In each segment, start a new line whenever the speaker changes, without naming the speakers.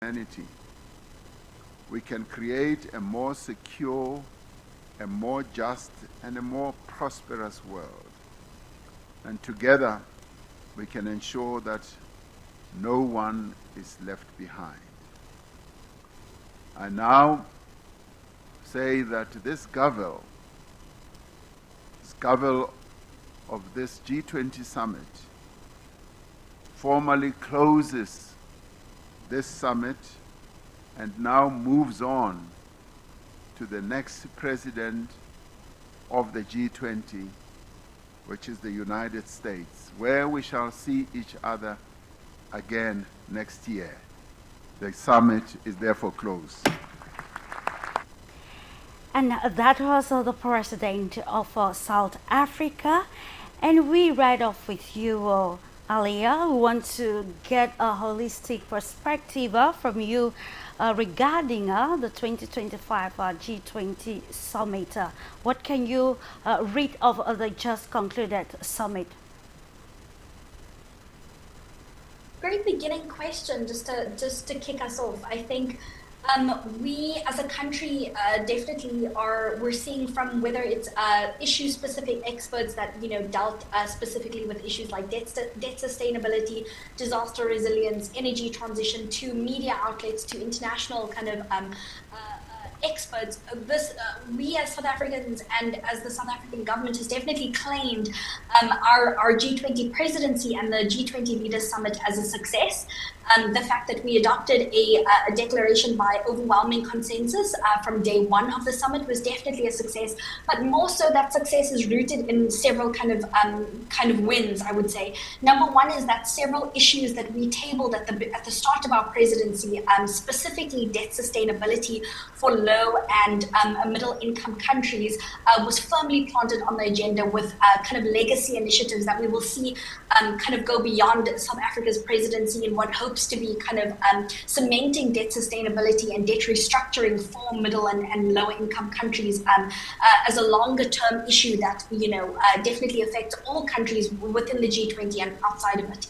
humanity, we can create a more secure, a more just, and a more prosperous world. And together, we can ensure that no one is left behind. I now say that this gavel of this G20 summit formally closes this summit and now moves on to the next president of the G20, which is the United States, where we shall see each other again next year. The summit is therefore closed.
And that was the President of South Africa. And we right off with you, AALIYAH. We want to get a holistic perspective from you regarding the 2025 G20 summit. What can you read of the just concluded summit?
Great beginning question, just to kick us off. I think we as a country definitely we're seeing, from whether it's issue-specific experts that dealt specifically with issues like debt sustainability, disaster resilience, energy transition, to media outlets, to international kind of experts. We as South Africans and as the South African government has definitely claimed our G20 presidency and the G20 Leaders Summit as a success. The fact that we adopted a declaration by overwhelming consensus from day one of the summit was definitely a success, but more so that success is rooted in several kind of wins, I would say. Number one is that several issues that we tabled at the start of our presidency, specifically debt sustainability for low and middle income countries, was firmly planted on the agenda with kind of legacy initiatives that we will see kind of go beyond South Africa's presidency in what hopes to be kind of cementing debt sustainability and debt restructuring for middle and lower income countries as a longer term issue that definitely affects all countries within the G20 and outside of it.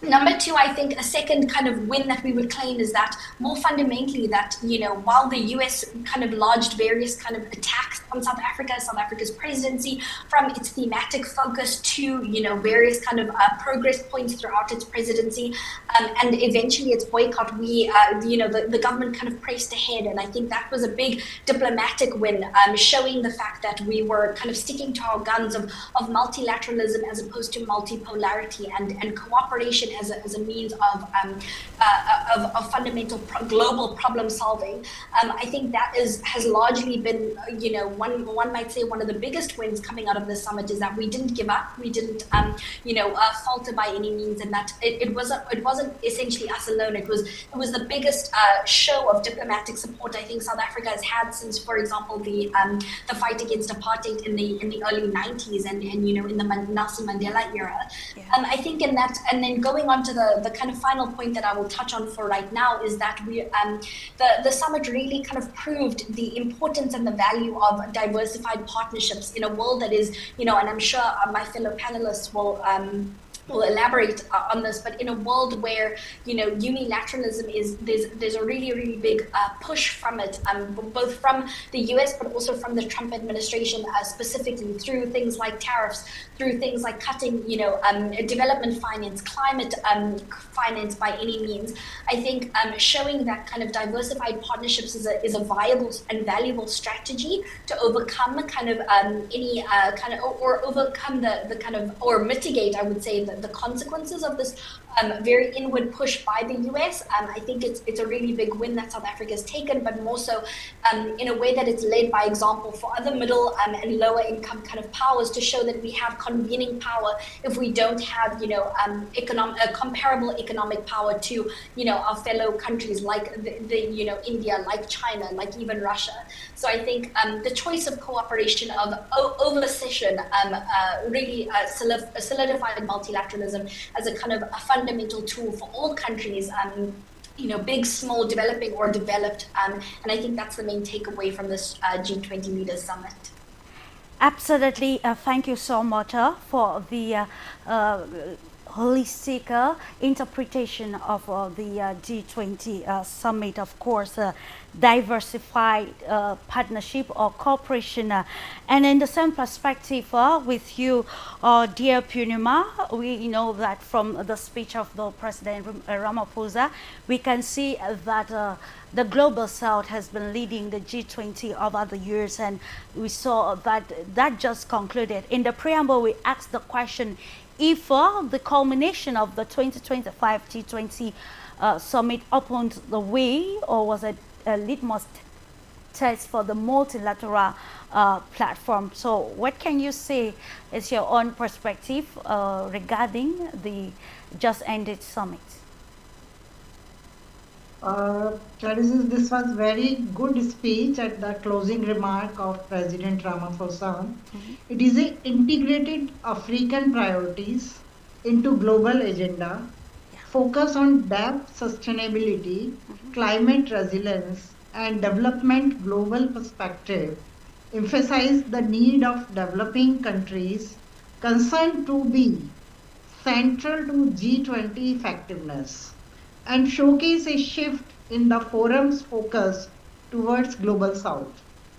Number two, I think a second kind of win that we would claim is that, more fundamentally, that while the US kind of lodged various kind of attacks on South Africa's presidency, from its thematic focus to various kind of progress points throughout its presidency, and eventually its boycott, the government kind of pressed ahead, and I think that was a big diplomatic win, showing the fact that we were kind of sticking to our guns of multilateralism as opposed to multipolarity and cooperation as a means of fundamental global problem solving. I think that has largely been, one might say, one of the biggest wins coming out of this summit, is that we didn't give up, we didn't, falter by any means, and that it wasn't essentially us alone. It was the biggest show of diplomatic support I think South Africa has had since, for example, the fight against apartheid in the early 90s and in the Nelson Mandela era. Yeah. I think in that, and then going on to the kind of final point that I will touch on for right now, is that the summit really kind of proved the importance and the value of diversified partnerships in a world that is, and I'm sure my fellow panelists will elaborate on this, but in a world where unilateralism is, there's a really big push from it, both from the US but also from the Trump administration, specifically through things like tariffs, through things like cutting development finance, climate finance by any means. I think showing that kind of diversified partnerships is a viable and valuable strategy to overcome kind of any kind of, or overcome the kind of, or mitigate, I would say, the consequences of this very inward push by the US. I think it's a really big win that South Africa has taken, but more so in a way that it's led by example for other middle and lower income kind of powers, to show that we have convening power if we don't have comparable economic power to our fellow countries like the India, like China, like even Russia. So I think the choice of cooperation of over session really solidified multilateralism as a kind of a fundamental tool for all countries, big, small, developing or developed, and I think that's the main takeaway from this G20 Leaders Summit.
Absolutely. Thank you so much for the holistic interpretation of the G20 summit, of course, diversified partnership or cooperation. And in the same perspective with you, dear Purnima, we know that from the speech of the President Ramaphosa, we can see that the Global South has been leading the G20 over the years, and we saw that just concluded. In the preamble, we asked the question if the culmination of the 2025 G20 summit opened the way, or was it a litmus test for the multilateral platform. So what can you say is your own perspective regarding the just ended summit?
Clarisse, this was very good speech at the closing remark of President Ramaphosa. It is an integrated African priorities into global agenda, focus on depth, sustainability, climate resilience, and development global perspective, emphasize the need of developing countries concerned to be central to G20 effectiveness, and showcase a shift in the forum's focus towards Global South.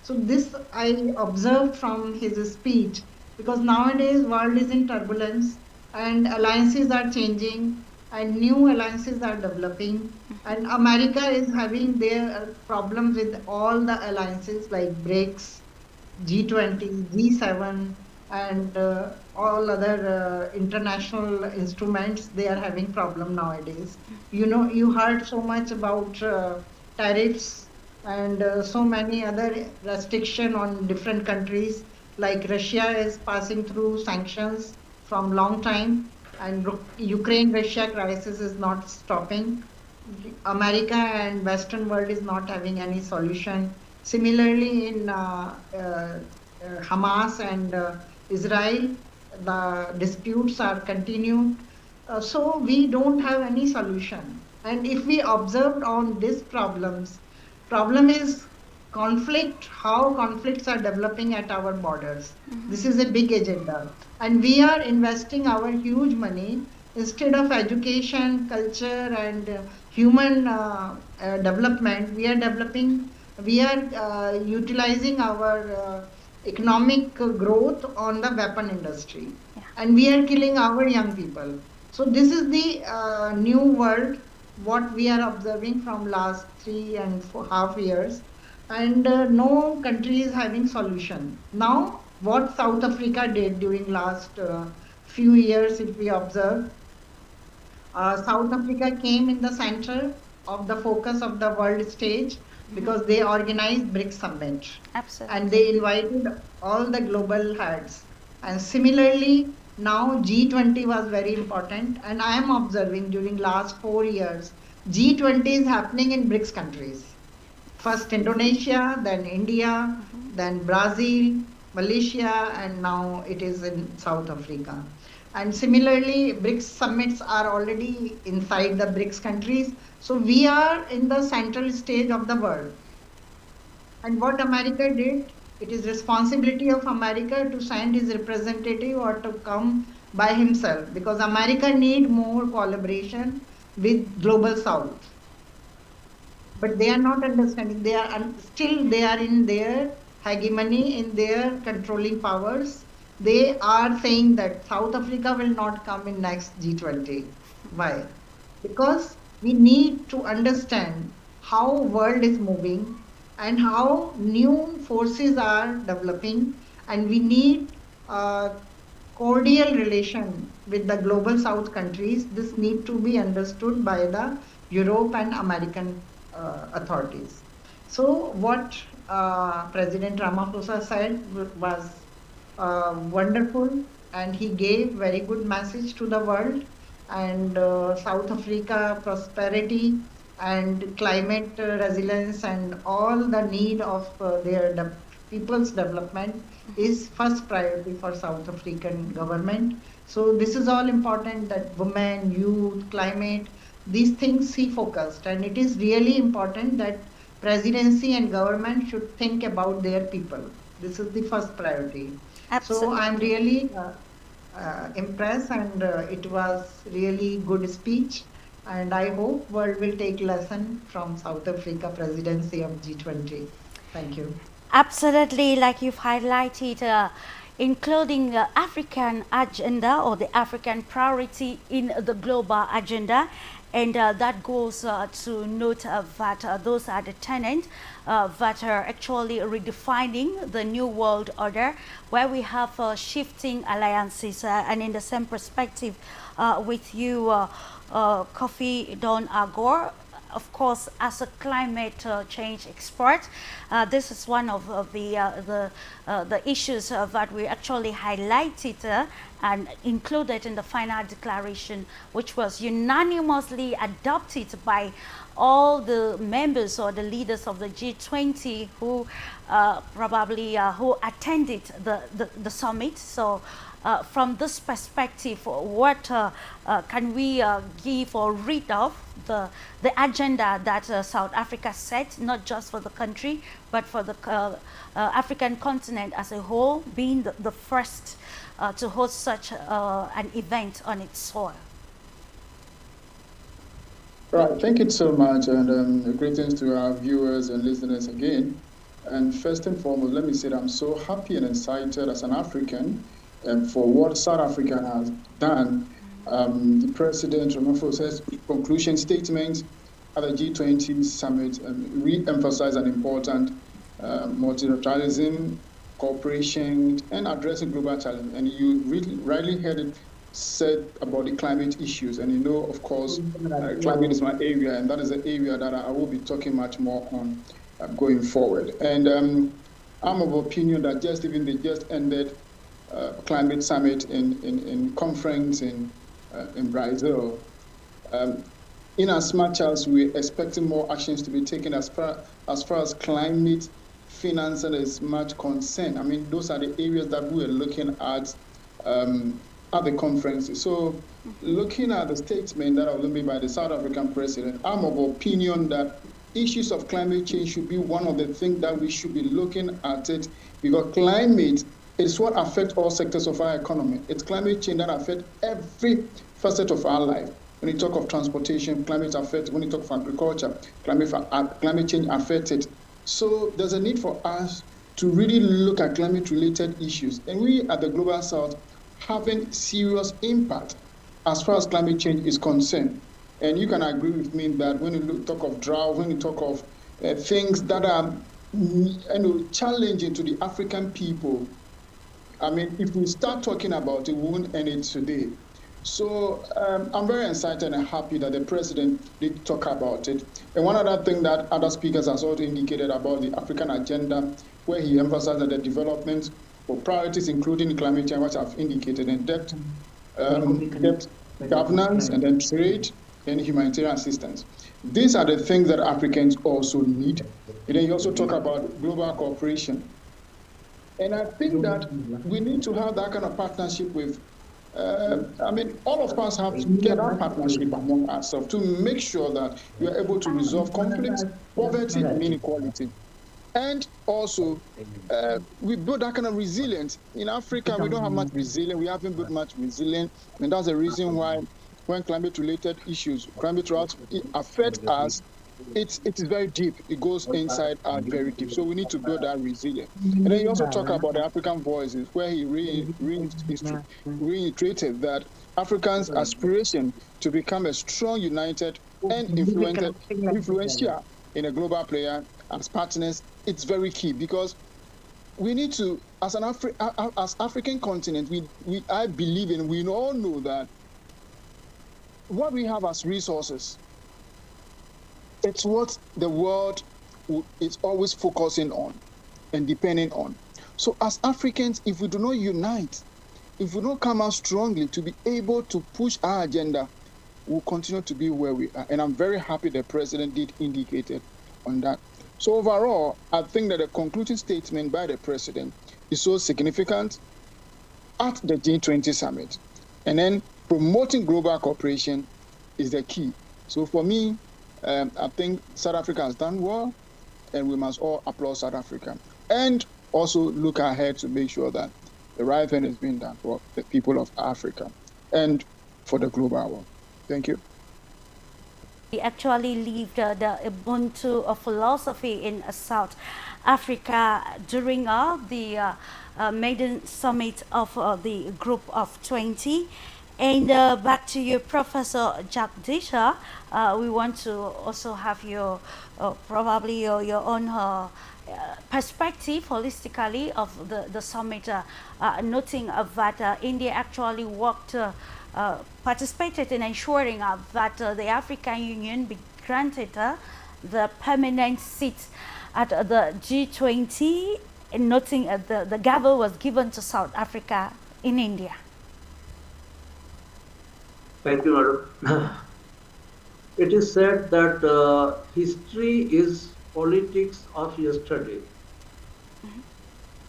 So this I observed from his speech, because nowadays world is in turbulence and alliances are changing and new alliances are developing, and America is having their problems with all the alliances like BRICS, G20, G7, and all other international instruments. They are having problem nowadays. You know, you heard so much about tariffs and so many other restriction on different countries, like Russia is passing through sanctions from long time, and Ukraine-Russia crisis is not stopping. America and Western world is not having any solution. Similarly, in Hamas and Israel, the disputes are continued. So we don't have any solution. And if we observed on these problems, problem is conflict, how conflicts are developing at our borders. This is a big agenda. And we are investing our huge money instead of education, culture, and human development. We are utilizing our economic growth on the weapon industry, and we are killing our young people. So this is the new world, what we are observing from last 3.5 years, and no country is having solution. Now, what South Africa did during last few years, if we observe, South Africa came in the center of the focus of the world stage, because they organized BRICS Summit.
Absolutely.
And they invited all the global heads. And similarly, now G20 was very important. And I am observing during last 4 years, G20 is happening in BRICS countries. First Indonesia, then India, then Brazil, Malaysia, and now it is in South Africa. And similarly, BRICS summits are already inside the BRICS countries. So we are in the central stage of the world. And what America did, it is responsibility of America to send his representative or to come by himself, because America need more collaboration with Global South. But they are not understanding. They are still they are in their hegemony, in their controlling powers. They are saying that South Africa will not come in next G20. Why? Because we need to understand how world is moving and how new forces are developing, and we need cordial relation with the Global South countries. This need to be understood by the Europe and American authorities. So what President Ramaphosa said was wonderful, and he gave very good message to the world, and South Africa prosperity and climate resilience and all the need of their people's development is first priority for South African government. So this is all important, that women, youth, climate, these things he focused, and it is really important that presidency and government should think about their people. This is the first priority.
Absolutely.
So I'm really impressed, and it was really good speech. And I hope world will take lesson from South Africa presidency of G20. Thank you.
Absolutely, like you've highlighted, including the African agenda or the African priority in the global agenda. And that goes to note that those are the tenants that are actually redefining the new world order, where we have shifting alliances. And in the same perspective with you, KOFI Don AGOR, of course, as a climate change expert, this is one of the issues that we actually highlighted and included in the final declaration, which was unanimously adopted by all the members or the leaders of the G20 who probably who attended the summit. So from this perspective, what can we give or read of the agenda that South Africa set, not just for the country, but for the African continent as a whole, being the first to host such an event on its soil?
Right, thank you so much, and greetings to our viewers and listeners again. And first and foremost, let me say that I'm so happy and excited as an African for what South Africa has done. The President Ramaphosa's conclusion statement at the G20 summit re-emphasized an important multilateralism, cooperation, and addressing global challenge. And you really rightly heard it said about the climate issues. And you know, of course, climate is my area, and that is an area that I will be talking much more on going forward. And I'm of opinion that just even they just ended climate summit in conference in Brazil. In as much as we're expecting more actions to be taken as far as climate financing is much concerned, I mean, those are the areas that we're looking at the conference. So looking at the statement that was made by the South African president, I'm of opinion that issues of climate change should be one of the things that we should be looking at it, because climate is what affects all sectors of our economy. It's climate change that affects every facet of our life. When you talk of transportation, climate affects. When you talk of agriculture, climate change affects it. So there's a need for us to really look at climate-related issues. And we at the Global South having serious impact as far as climate change is concerned. And you can agree with me that when you talk of drought, when you talk of things that are challenging to the African people, I mean, if we start talking about it, we won't end it today. So I'm very excited and happy that the president did talk about it. And one other thing that other speakers have also indicated about the African agenda, where he emphasized that the development for priorities, including climate change, which I've indicated, and debt governance, and then trade and humanitarian assistance. These are the things that Africans also need. And then you also talk about global cooperation. And I think that we need to have that kind of partnership with, I mean, all of us have to get our partnership among ourselves to make sure that we are able to resolve conflicts, poverty, and inequality. And also, we build that kind of resilience. In Africa, we don't have much resilience. We haven't built much resilience. And that's the reason why when climate-related issues, climate drought affect us, it is very deep. It goes inside out very deep. So we need to build that resilience. And then you also talk about the African voices, where he reiterated that Africans' aspiration to become a strong, united, and influential in a global player as partners, it's very key, because we need to, as African continent, I believe and we all know that what we have as resources, it's what the world is always focusing on and depending on. So as Africans, if we do not unite, if we don't come out strongly to be able to push our agenda, we'll continue to be where we are. And I'm very happy the president did indicate it on that. So overall, I think that the concluding statement by the president is so significant at the G20 summit. And then promoting global cooperation is the key. So for me, I think South Africa has done well, and we must all applaud South Africa. And also look ahead to make sure that the right thing is being done for the people of Africa and for the global world. Thank you.
We actually lived the Ubuntu philosophy in South Africa during the Maiden Summit of the Group of 20. And back to you, Professor Jagdish. We want to also have your probably your own perspective holistically of the summit, noting that India actually worked, participated in ensuring that the African Union be granted the permanent seat at the G20, noting the gavel was given to South Africa in India.
Thank you, madam. It is said that history is politics of yesterday.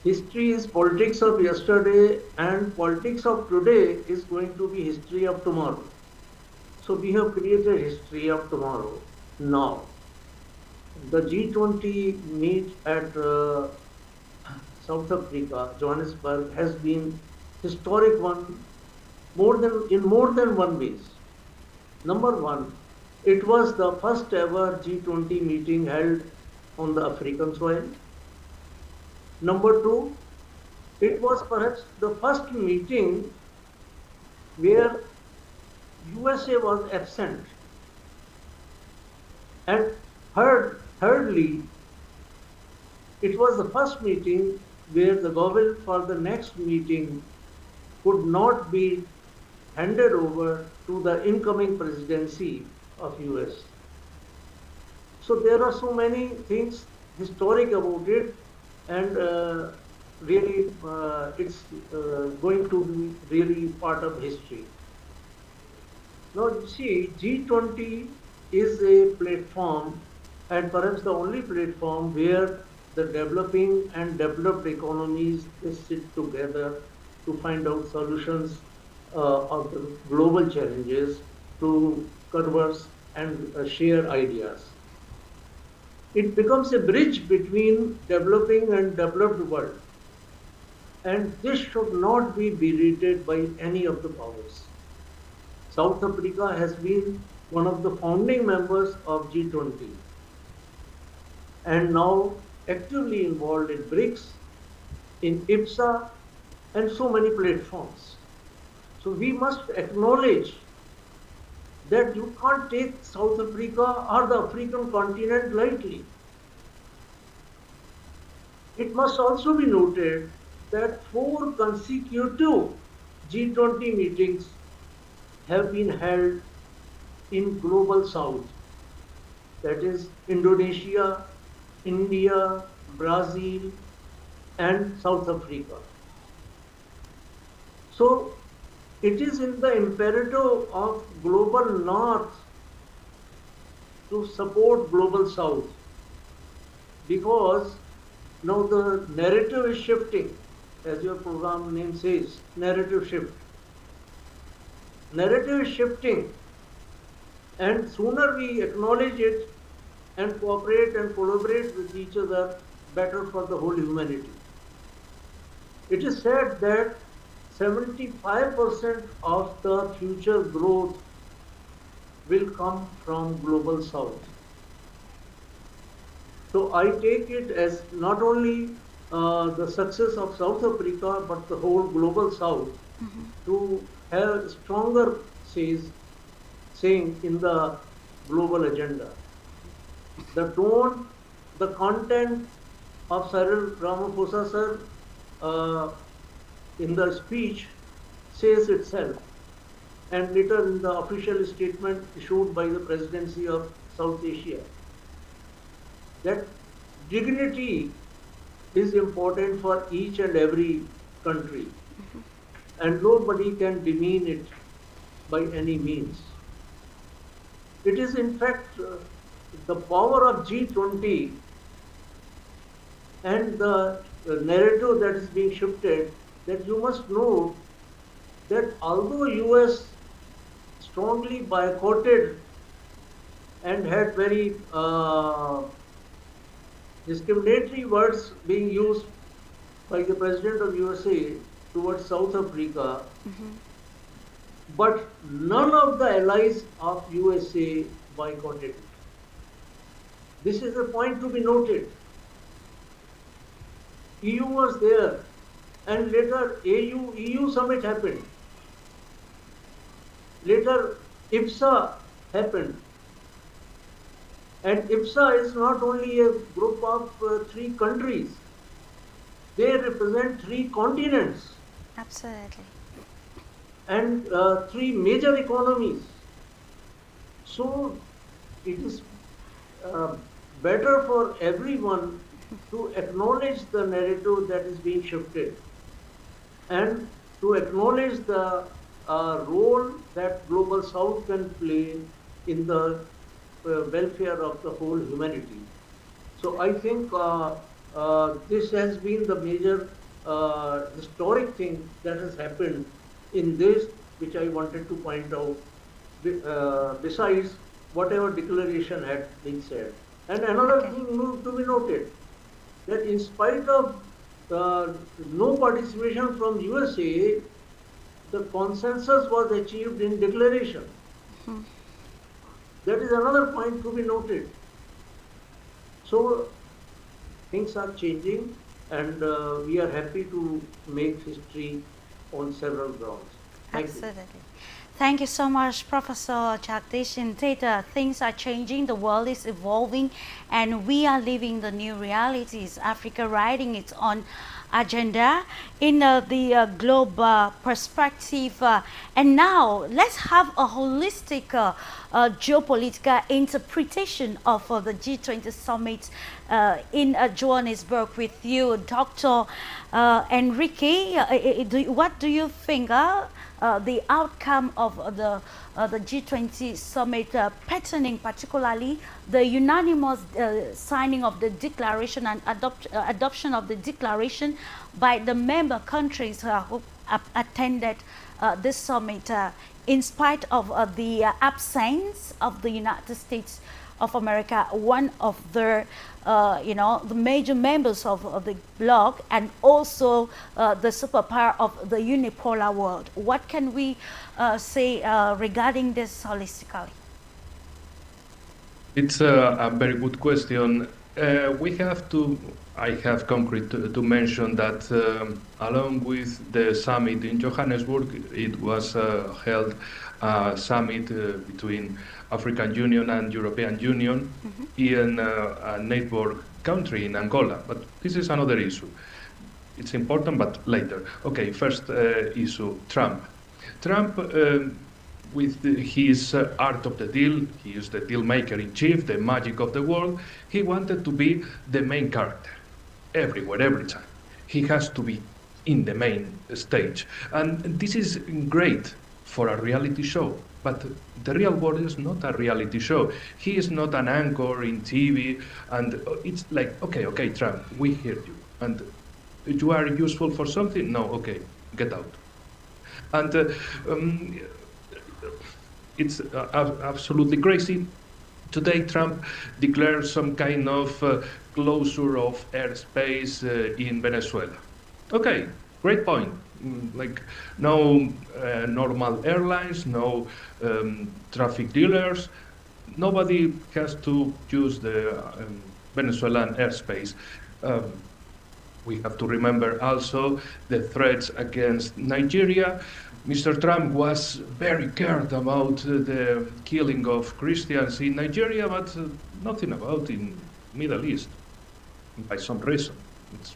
History is politics of yesterday, and politics of today is going to be history of tomorrow. So we have created history of tomorrow now. The G20 meet at South Africa, Johannesburg, has been historic one in more than one ways. Number one, it was the first ever G20 meeting held on the African soil. Number two, it was perhaps the first meeting where USA was absent. And thirdly, it was the first meeting where the government for the next meeting could not be handed over to the incoming presidency of US. So there are so many things historic about it, and really it's going to be really part of history. Now you see, G20 is a platform, and perhaps the only platform where the developing and developed economies sit together to find out solutions of the global challenges, to converse and share ideas. It becomes a bridge between developing and developed world, and this should not be berated by any of the powers. South Africa has been one of the founding members of G20 and now actively involved in BRICS, in IPSA, and so many platforms. So we must acknowledge that you can't take South Africa or the African continent lightly. It must also be noted that 4 consecutive G20 meetings have been held in Global South, that is Indonesia, India, Brazil, and South Africa. So it is in the imperative of Global North to support Global South, because now the narrative is shifting, as your program name says, narrative shift. Narrative is shifting, and sooner we acknowledge it and cooperate and collaborate with each other, better for the whole humanity. It is said that 75% of the future growth will come from Global South. So I take it as not only the success of South Africa, but the whole Global South to have stronger saying in the global agenda. The tone, the content of Cyril Ramaphosa sir in the speech says itself, and later in the official statement issued by the Presidency of South Asia, that dignity is important for each and every country, and nobody can demean it by any means. It is in fact the power of G20 and the narrative that is being shifted, that you must know that although US strongly boycotted and had very discriminatory words being used by the President of USA, towards South Africa, but none of the allies of USA boycotted it. This is a point to be noted. EU was there, and later EU summit happened. Later IPSA happened. And IPSA is not only a group of 3 countries. They represent 3 continents.
Absolutely.
And 3 major economies. So it is better for everyone to acknowledge the narrative that is being shifted and to acknowledge the role that Global South can play in the welfare of the whole humanity. So I think this has been the major historic thing that has happened in this, which I wanted to point out, besides whatever declaration had been said. And another thing to be noted, that in spite of no participation from USA, the consensus was achieved in declaration. That is another point to be noted. So things are changing, and we are happy to make history on several grounds.
Absolutely. Thank you so much, Professor Jagdish. Indeed, things are changing, the world is evolving, and we are living the new realities. Africa writing its own agenda in the global perspective. And now, let's have a holistic geopolitical interpretation of the G20 summit in Johannesburg with you, Dr. Enrique. What do you think the outcome of the G20 summit, patterning particularly the unanimous signing of the declaration and adoption of the declaration by the member countries who attended this summit, in spite of the absence of the United States of America, one of the the major members of the bloc, and also the superpower of the unipolar world. What can we say regarding this holistically?
It's a very good question. We have to, I have concrete to mention that along with the summit in Johannesburg, it was held a summit between African Union and European Union in a neighbor country in Angola. But this is another issue. It's important, but later. Okay, first issue, Trump. Trump, with his art of the deal, he is the deal maker in chief, the magic of the world. He wanted to be the main character everywhere, every time. He has to be in the main stage. And this is great for a reality show, but the real world is not a reality show. He is not an anchor in TV, and it's like, okay, Trump, we hear you, and you are useful for something? No, okay, get out. And it's absolutely crazy. Today, Trump declared some kind of closure of airspace in Venezuela. Okay, great point. Like no normal airlines, no traffic dealers. Nobody has to use the Venezuelan airspace. We have to remember also the threats against Nigeria. Mr. Trump was very cared about the killing of Christians in Nigeria, but nothing about in Middle East, by some reason. It's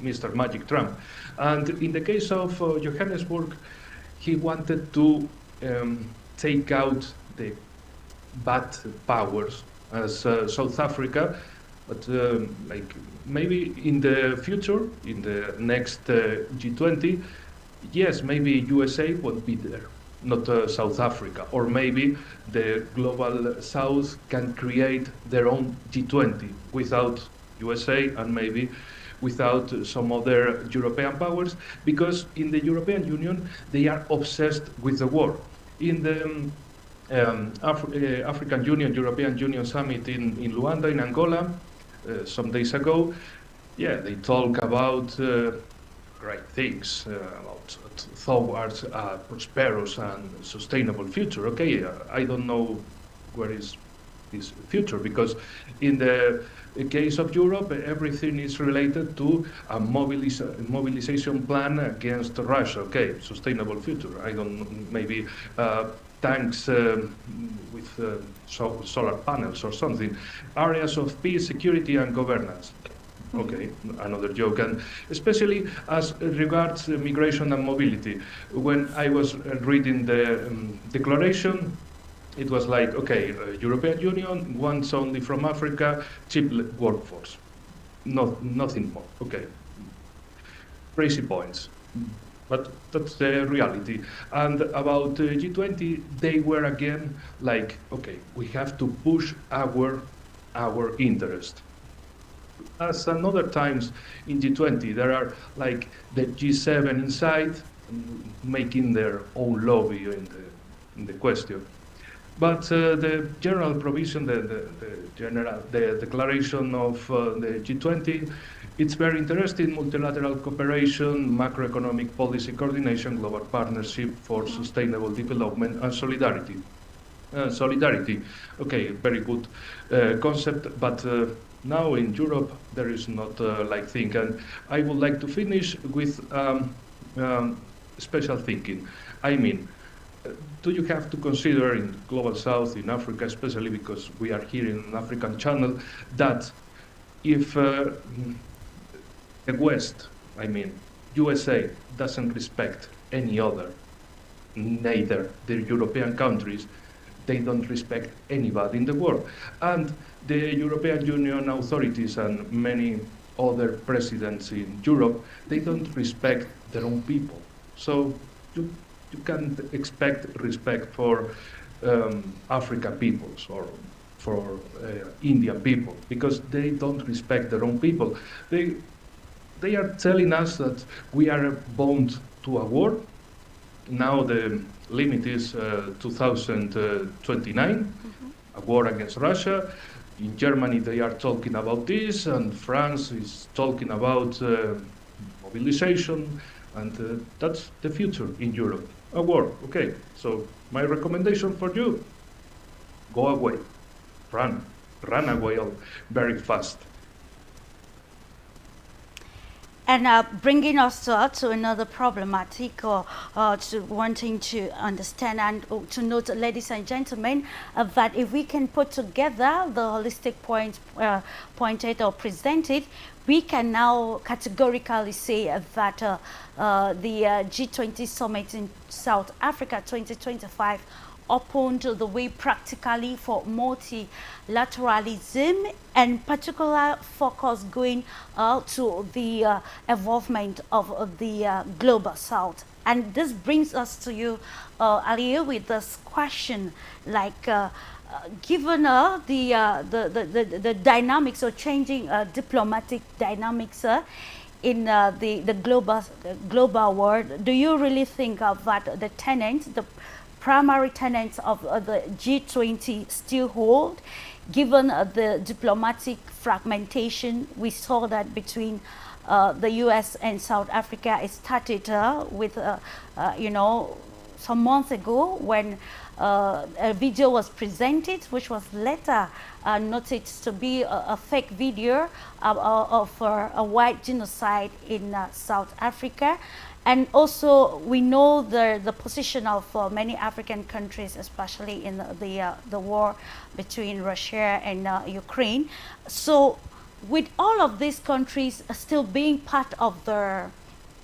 Mr. Magic Trump. And in the case of Johannesburg, he wanted to take out the bad powers as South Africa, but like maybe in the future, in the next G20, yes, maybe USA won't be there, not South Africa, or maybe the global South can create their own G20 without USA and maybe without some other European powers, because in the European Union, they are obsessed with the war. In the African Union, European Union Summit in Luanda, in Angola, some days ago, yeah, they talk about great things about towards a prosperous and sustainable future. Okay, I don't know where is this future, because in the case of Europe, everything is related to a mobilization plan against Russia. Okay, sustainable future. I don't know, maybe tanks with solar panels or something. Areas of peace, security, and governance. Okay, another joke, and especially as regards migration and mobility. When I was reading the declaration, it was like, okay, European Union wants only from Africa cheap workforce, nothing more. Okay, crazy points, but that's the reality. And about G20, they were again like, okay, we have to push our interest. As another times in G20, there are like the G7 inside making their own lobby in the question. But the general provision, the declaration of the G20, it's very interesting: multilateral cooperation, macroeconomic policy coordination, global partnership for sustainable development, and solidarity. Solidarity, okay, very good concept, but now in Europe there is not like thing. And I would like to finish with special thinking. I mean, do you have to consider in Global South, in Africa especially, because we are here in an African channel, that if the West, I mean USA, doesn't respect any other, neither the European countries, they don't respect anybody in the world. And the European Union authorities and many other presidents in Europe, they don't respect their own people. So you can't expect respect for African peoples or for Indian people, because they don't respect their own people. They are telling us that we are bound to a war. Now the limit is 2029, a war against Russia. In Germany they are talking about this, and France is talking about mobilization, and that's the future in Europe. A war, okay. So my recommendation for you, go away, run away very fast.
And bringing us to another problematic, to wanting to understand and to note, ladies and gentlemen, that if we can put together the holistic points pointed or presented, we can now categorically say that the G20 summit in South Africa 2025 opened the way practically for multilateralism, and particular focus going to the involvement of the Global South. And this brings us to you, AALIYAH, with this question, like given the dynamics or changing diplomatic dynamics in the global world, do you really think that the tenets, the primary tenets of the G20 still hold, given the diplomatic fragmentation? We saw that between the US and South Africa. It started with, some months ago when a video was presented, which was later noted to be a fake video of a white genocide in South Africa. And also, we know the position of many African countries, especially in the war between Russia and Ukraine. So, with all of these countries still being part of the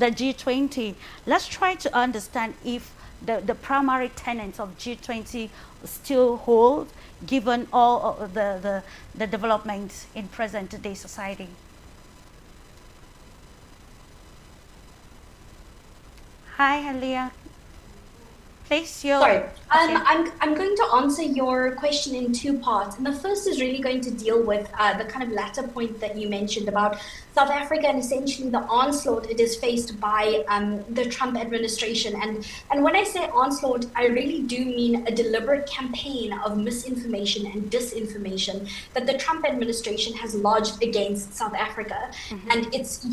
G20, let's try to understand if the primary tenets of G20 still hold, given all of the developments in present-day society. Hi, AALIYAH. Please,
Sorry,
okay.
I'm going to answer your question in two parts. And the first is really going to deal with the kind of latter point that you mentioned about South Africa and essentially the onslaught it is faced by the Trump administration. And when I say onslaught, I really do mean a deliberate campaign of misinformation and disinformation that the Trump administration has lodged against South Africa. And it's,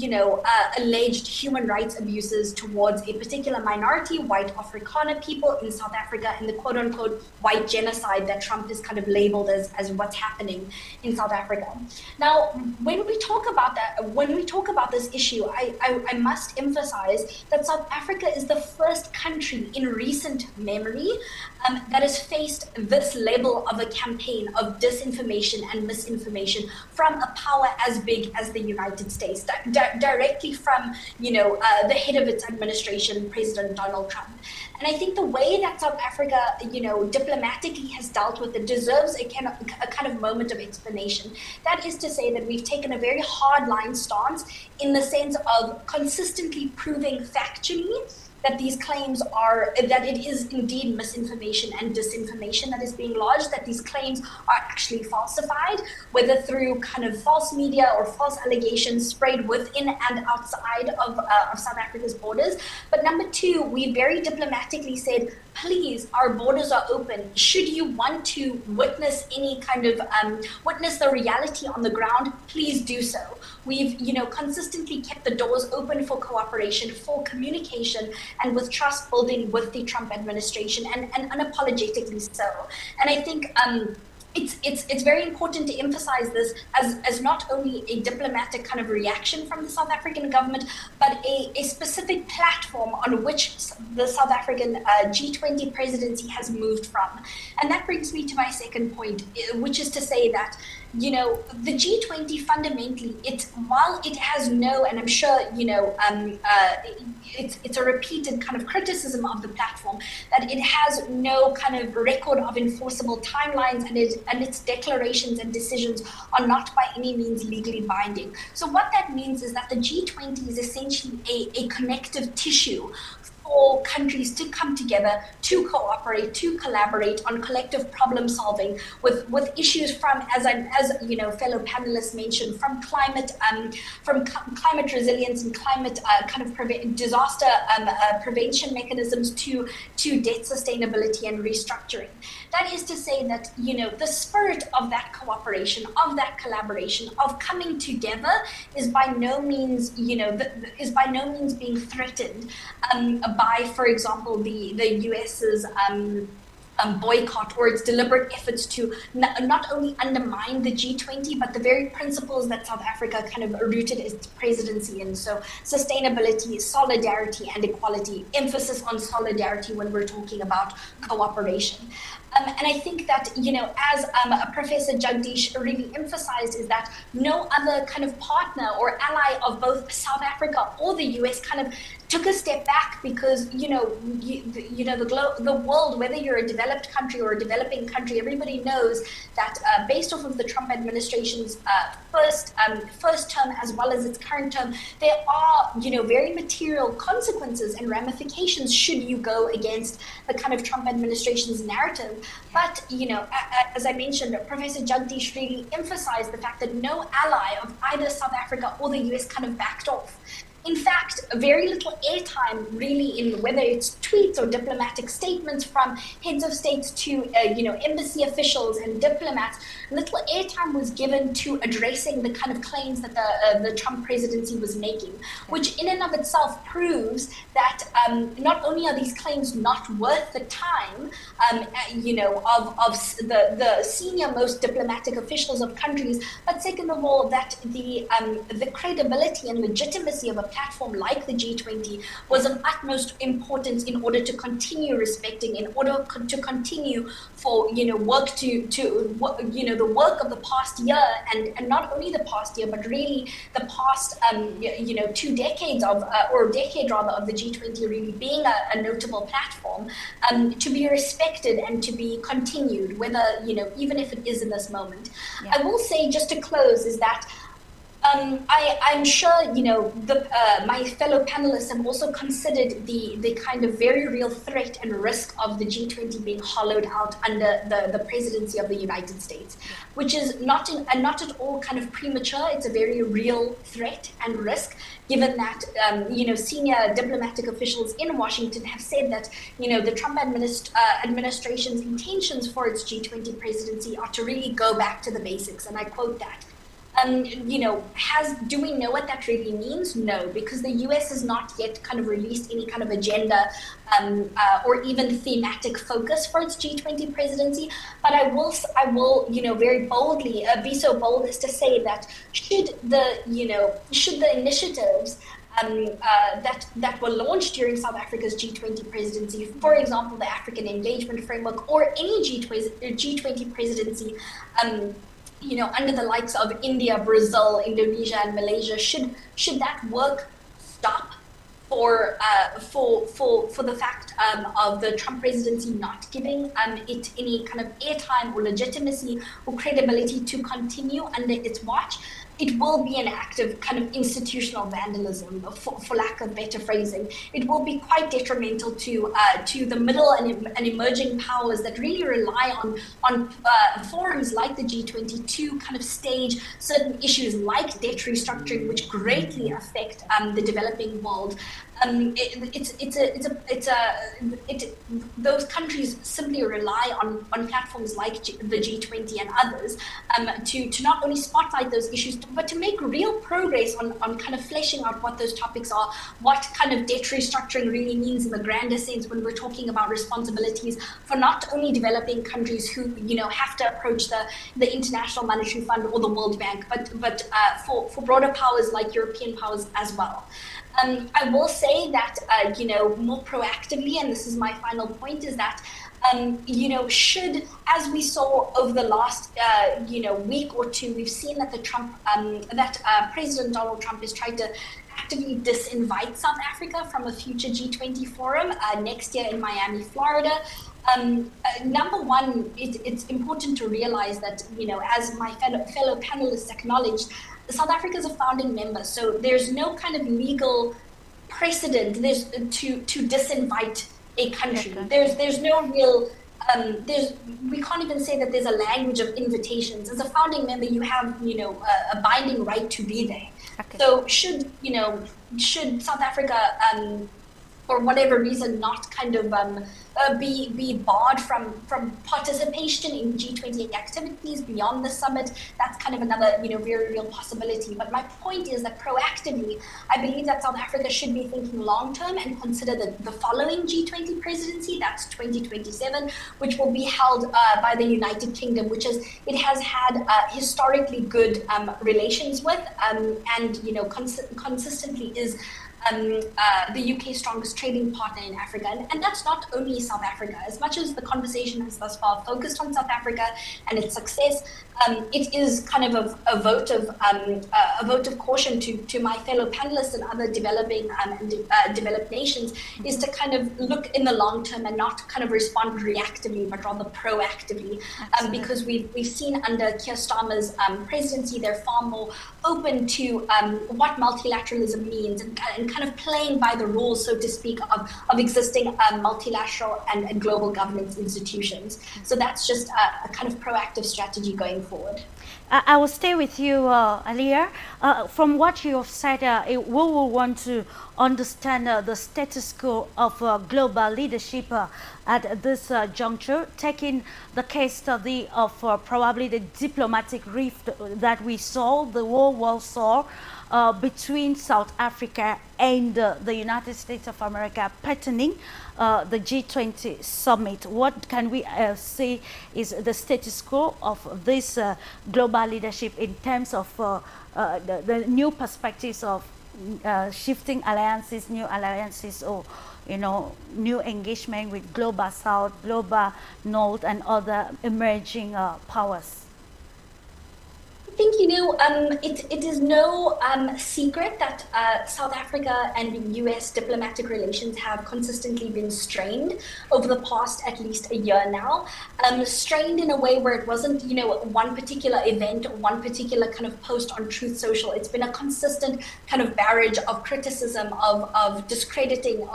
alleged human rights abuses towards a particular minority, white Afrikaner people in South Africa, and the quote-unquote white genocide that Trump is kind of labeled as what's happening in South Africa. Now, when we talk about this issue, I must emphasize that South Africa is the first country in recent memory that has faced this level of a campaign of disinformation and misinformation from a power as big as the United States, directly from the head of its administration, President Donald Trump. And I think the way that South Africa, diplomatically has dealt with it deserves a kind of moment of explanation. That is to say that we've taken a very hardline stance in the sense of consistently proving factually that these claims that it is indeed misinformation and disinformation that is being lodged, that these claims are actually falsified, whether through kind of false media or false allegations sprayed within and outside of South Africa's borders. But number two, we very diplomatically said, please, our borders are open. Should you want to witness any kind of, witness the reality on the ground, please do so. We've, consistently kept the doors open for cooperation, for communication, and with trust building with the Trump administration, and unapologetically so. And I think it's very important to emphasize this as not only a diplomatic kind of reaction from the South African government, but a specific platform on which the South African G20 presidency has moved from. And that brings me to my second point, which is to say that the G20 fundamentally, while it has no, and I'm sure, it's a repeated kind of criticism of the platform, that it has no kind of record of enforceable timelines, and its declarations and decisions are not by any means legally binding. So what that means is that the G20 is essentially a connective tissue for countries to come together, to cooperate, to collaborate on collective problem solving with issues from, as fellow panelists mentioned, from climate resilience and climate disaster prevention mechanisms to debt sustainability and restructuring. That is to say that the spirit of that cooperation, of that collaboration, of coming together is by no means being threatened by, for example, the US's boycott or its deliberate efforts to not only undermine the G20, but the very principles that South Africa kind of rooted its presidency in. So sustainability, solidarity, and equality, emphasis on solidarity when we're talking about cooperation. And I think that, as Professor Jagdish really emphasized, is that no other kind of partner or ally of both South Africa or the US kind of took a step back, because the world, whether you're a developed country or a developing country, everybody knows that based off of the Trump administration's first term as well as its current term, there are very material consequences and ramifications should you go against the kind of Trump administration's narrative. But as I mentioned, Professor Jagdish really emphasized the fact that no ally of either South Africa or the US kind of backed off. In fact, very little airtime really in whether it's tweets or diplomatic statements from heads of states to, embassy officials and diplomats, little airtime was given to addressing the kind of claims that the Trump presidency was making, which in and of itself proves that not only are these claims not worth the time, of the senior most diplomatic officials of countries, but second of all, that the credibility and legitimacy of a platform like the G20 was of utmost importance in order to continue respecting, in order to continue for work the work of the past year, and not only the past year, but really the past 2 decades of or a decade rather of the G20 really being a notable platform, to be respected and to be continued, whether even if it is in this moment. Yeah. I will say, just to close, is that I'm sure, you know, my fellow panelists have also considered the kind of very real threat and risk of the G20 being hollowed out under the presidency of the United States, which is not at all kind of premature. It's a very real threat and risk, given that, you know, senior diplomatic officials in Washington have said that, you know, the Trump administration's intentions for its G20 presidency are to really go back to the basics, and I quote that. You know, do we know what that really means? No, because the US has not yet kind of released any kind of agenda or even thematic focus for its G20 presidency. But I will, you know, very boldly be so bold as to say that should the initiatives that were launched during South Africa's G20 presidency, for example, the African Engagement Framework or any G20 presidency, you know, under the likes of India, Brazil, Indonesia, and Malaysia, should that work stop for the fact of the Trump presidency not giving it any kind of airtime or legitimacy or credibility to continue under its watch? It will be an act of kind of institutional vandalism, for lack of better phrasing. It will be quite detrimental to the middle and emerging powers that really rely on forums like the G20 to kind of stage certain issues like debt restructuring, which greatly affect the developing world. Those countries simply rely on platforms like the G20 and others to not only spotlight those issues, but to make real progress on kind of fleshing out what those topics are, what kind of debt restructuring really means in the grander sense when we're talking about responsibilities for not only developing countries who, you know, have to approach the International Monetary Fund or the World Bank, but for broader powers like European powers as well. I will say that, you know, more proactively, and this is my final point, is that, you know, as we saw over the last, you know, week or two, we've seen that President Donald Trump is trying to actively disinvite South Africa from a future G20 forum next year in Miami, Florida. Number one, it's important to realize that, you know, as my fellow panelists acknowledged, South Africa is a founding member, so there's no kind of legal precedent to disinvite a country. There's no real, we can't even say that there's a language of invitations. As a founding member, you have, you know, a binding right to be there. Okay. So should South Africa, for whatever reason, not kind of be barred from participation in G20 activities beyond the summit, that's kind of another, you know, very real possibility. But my point is that proactively, I believe that South Africa should be thinking long term and consider the following G20 presidency, that's 2027, which will be held by the United Kingdom, which it has had historically good relations with, and, you know, consistently is the UK's strongest trading partner in Africa. And that's not only South Africa. As much as the conversation has thus far focused on South Africa and its success, it is kind of a vote of caution to my fellow panelists and other developing and developed nations, is to kind of look in the long term and not kind of respond reactively, but rather proactively. Because we've seen under Keir Starmer's presidency, they're far more open to what multilateralism means and kind of playing by the rules, so to speak, of existing multilateral and global governance institutions. So that's just a kind of proactive strategy going forward.
I will stay with you, AALIYAH. From what you have said, we will want to understand the status quo of global leadership at this juncture, taking the case study of probably the diplomatic rift that we saw, the whole world saw, between South Africa and the United States of America pertaining the G20 summit. What can we say is the status quo of this global leadership in terms of the new perspectives of shifting alliances, new alliances, or, you know, new engagement with global South, global North, and other emerging powers?
think, it is no secret that South Africa and the US diplomatic relations have consistently been strained over the past at least a year now. Strained in a way where it wasn't, one particular event or one particular kind of post on Truth Social. It's been a consistent kind of barrage of criticism, of discrediting, in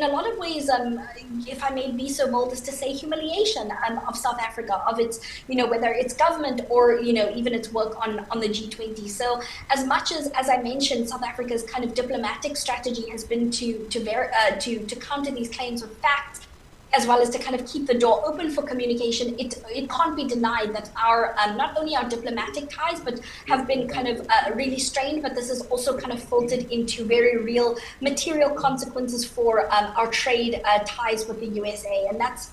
a lot of ways, if I may be so bold as to say, humiliation of South Africa, of its, whether it's government or, even its work on the G20. So as much as I mentioned, South Africa's kind of diplomatic strategy has been to counter these claims with facts, as well as to kind of keep the door open for communication, it can't be denied that our not only our diplomatic ties, but have been kind of really strained, but this has also kind of filtered into very real material consequences for our trade ties with the USA. And that's,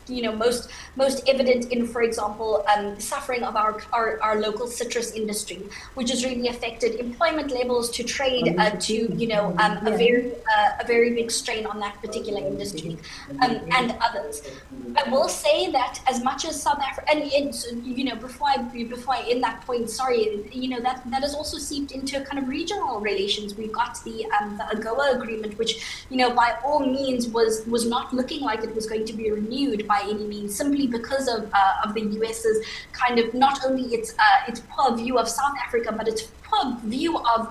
most evident in, for example, suffering of our local citrus industry, which has really affected employment levels, to trade, a very big strain on that particular industry, and others. I will say that as much as South Africa, and it's, before I end that point, sorry, that has also seeped into kind of regional relations. We've got the AGOR agreement, which, by all means was not looking like it was going to be renewed by any means, simply because of the US's kind of, not only its poor view of South Africa, but its poor view of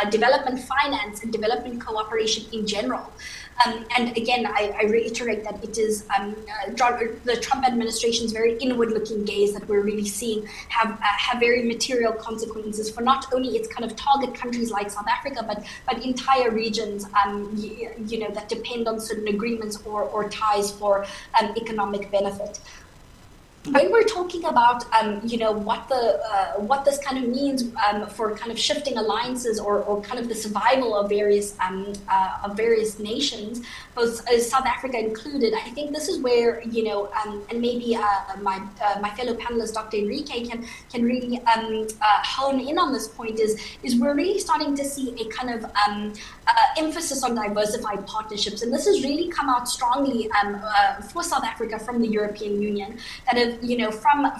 development finance and development cooperation in general. And again, I reiterate that it is the Trump administration's very inward-looking gaze that we're really seeing have very material consequences for not only its kind of target countries like South Africa, but entire regions, that depend on certain agreements or ties for economic benefit. When we're talking about, what this kind of means for kind of shifting alliances or kind of the survival of various nations, both South Africa included, I think this is where, and maybe my fellow panelist, Dr. Enrique, can really hone in on this point, is we're really starting to see a kind of emphasis on diversified partnerships. And this has really come out strongly for South Africa from the European Union, that have,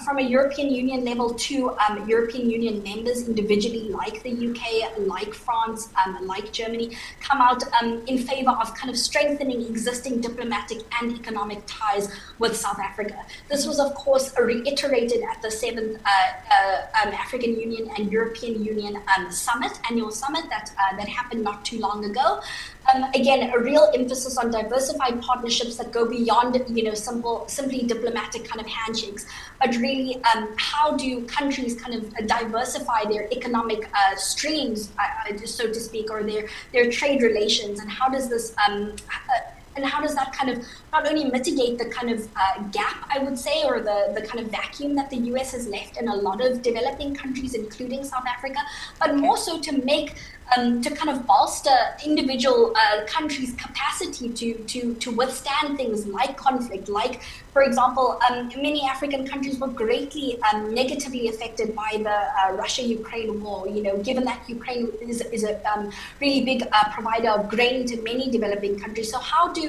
from a European Union level to European Union members individually, like the UK, like France, like Germany, come out in favor of kind of strengthening existing diplomatic and economic ties with South Africa. This was, of course, reiterated at the 7th African Union and European Union annual summit that happened not too long ago. Again, a real emphasis on diversified partnerships that go beyond, simply diplomatic kind of handshakes, but really, how do countries kind of diversify their economic streams, so to speak, or their trade relations, and how does this and how does that kind of not only mitigate the kind of gap, I would say, or the kind of vacuum that the US has left in a lot of developing countries, including South Africa, but more so to make, to kind of bolster individual countries' capacity to withstand things like conflict, like, for example, many African countries were greatly negatively affected by the Russia-Ukraine war, given that Ukraine is a really big provider of grain to many developing countries. So how do,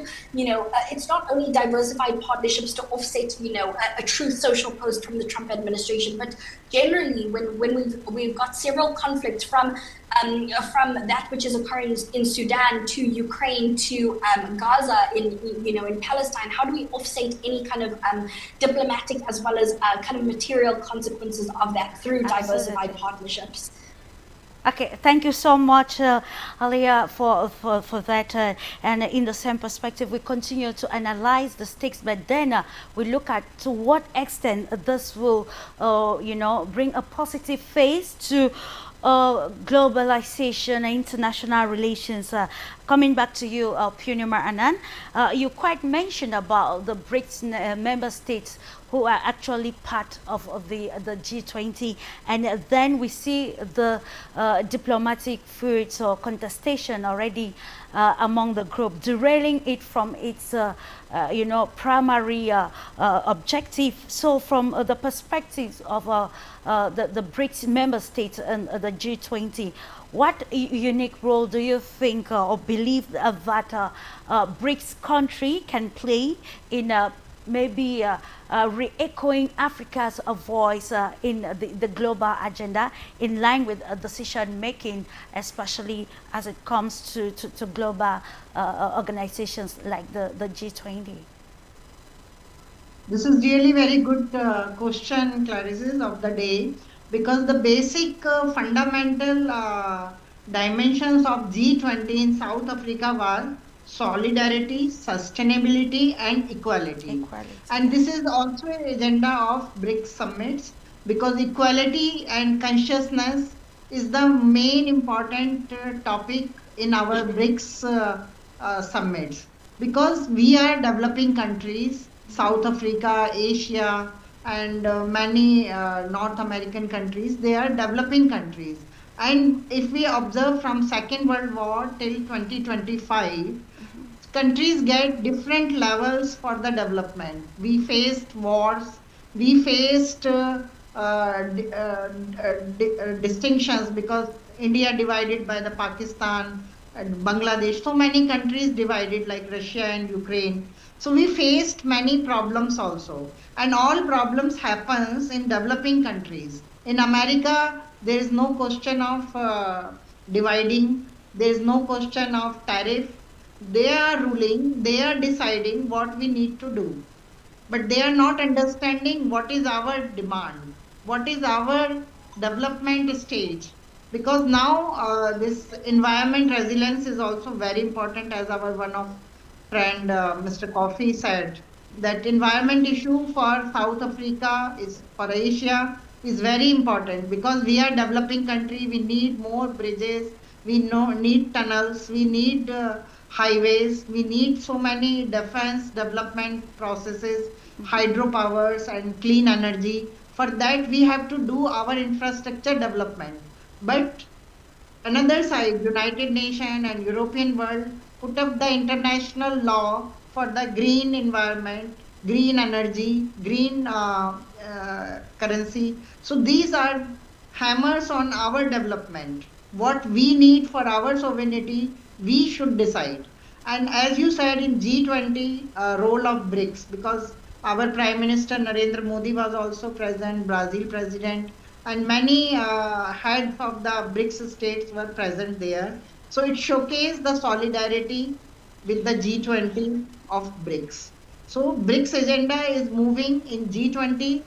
it's not only diversified partnerships to offset, a true social post from the Trump administration, but generally when we've got several conflicts from that which is occurring in Sudan to Ukraine to Gaza in Palestine, how do we offset any kind of diplomatic as well as kind of material consequences of that through diversified partnerships?
Okay, thank you so much, AALIYAH, for that. And in the same perspective, we continue to analyze the stakes, but then we look at to what extent this will, bring a positive face to globalization and international relations. Coming back to you, PURNIMA Anand, you quite mentioned about the BRICS member states who are actually part of the G20, and then we see the diplomatic feuds or contestation already among the group, derailing it from its primary objective. So from the perspective of the BRICS member states and the G20, what unique role do you think or believe that BRICS country can play in maybe re-echoing Africa's voice in the global agenda in line with decision making, especially as it comes to global organizations like the G20?
This is really very good question, Clarisse, of the day, because the basic fundamental dimensions of G20 in South Africa was solidarity, sustainability, and equality. And this is also an agenda of BRICS summits, because equality and consciousness is the main important topic in our BRICS summits, because we are developing countries. South Africa, Asia, and many North American countries, they are developing countries. And if we observe from Second World War till 2025, countries get different levels for the development. We faced wars, we faced distinctions, because India divided by the Pakistan and Bangladesh, so many countries divided like Russia and Ukraine. So we faced many problems also, and all problems happens in developing countries. In America, there is no question of dividing, there is no question of tariff. They are ruling, they are deciding what we need to do, but they are not understanding what is our demand, what is our development stage. Because now this environment resilience is also very important, as our one of friend Mr. KOFI said, that environment issue for South Africa is for Asia is very important, because we are developing country, we need more bridges, we need tunnels, we need highways, we need so many defense development processes, hydropowers and clean energy. For that we have to do our infrastructure development. But another side, United Nations and European world put up the international law for the green environment, green energy, green currency. So these are hammers on our development. What we need for our sovereignty, we should decide. And as you said in G20, role of BRICS, because our Prime Minister Narendra Modi was also present, Brazil President, and many heads of the BRICS states were present there. So it showcased the solidarity with the G20 of BRICS. So BRICS agenda is moving in G20,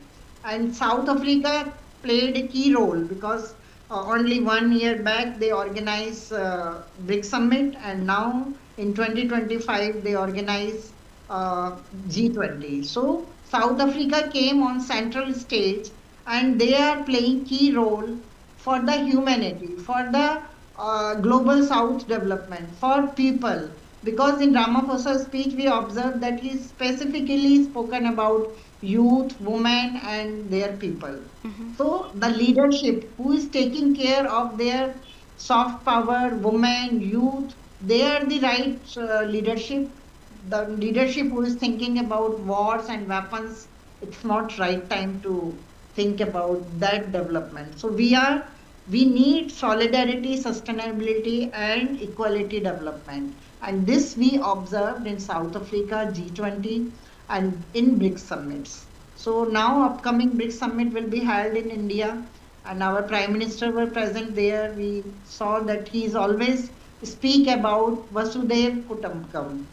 and South Africa played a key role, because only 1 year back they organized BRICS Summit, and now in 2025 they organize G20. So South Africa came on central stage, and they are playing key role for the humanity, for the global South development, for people. Because in Ramaphosa's speech we observed that he specifically spoken about youth, women and their people. So the leadership who is taking care of their soft power, women, youth, they are the right leadership. The leadership who is thinking about wars and weapons, it's not right time to think about that development. So we need solidarity, sustainability and equality development. And this we observed in South Africa, G20 and in BRICS summits. So now upcoming BRICS summit will be held in India, and our Prime Minister were present there. We saw that he is always speak about Vasudhaiv Kutumbakam.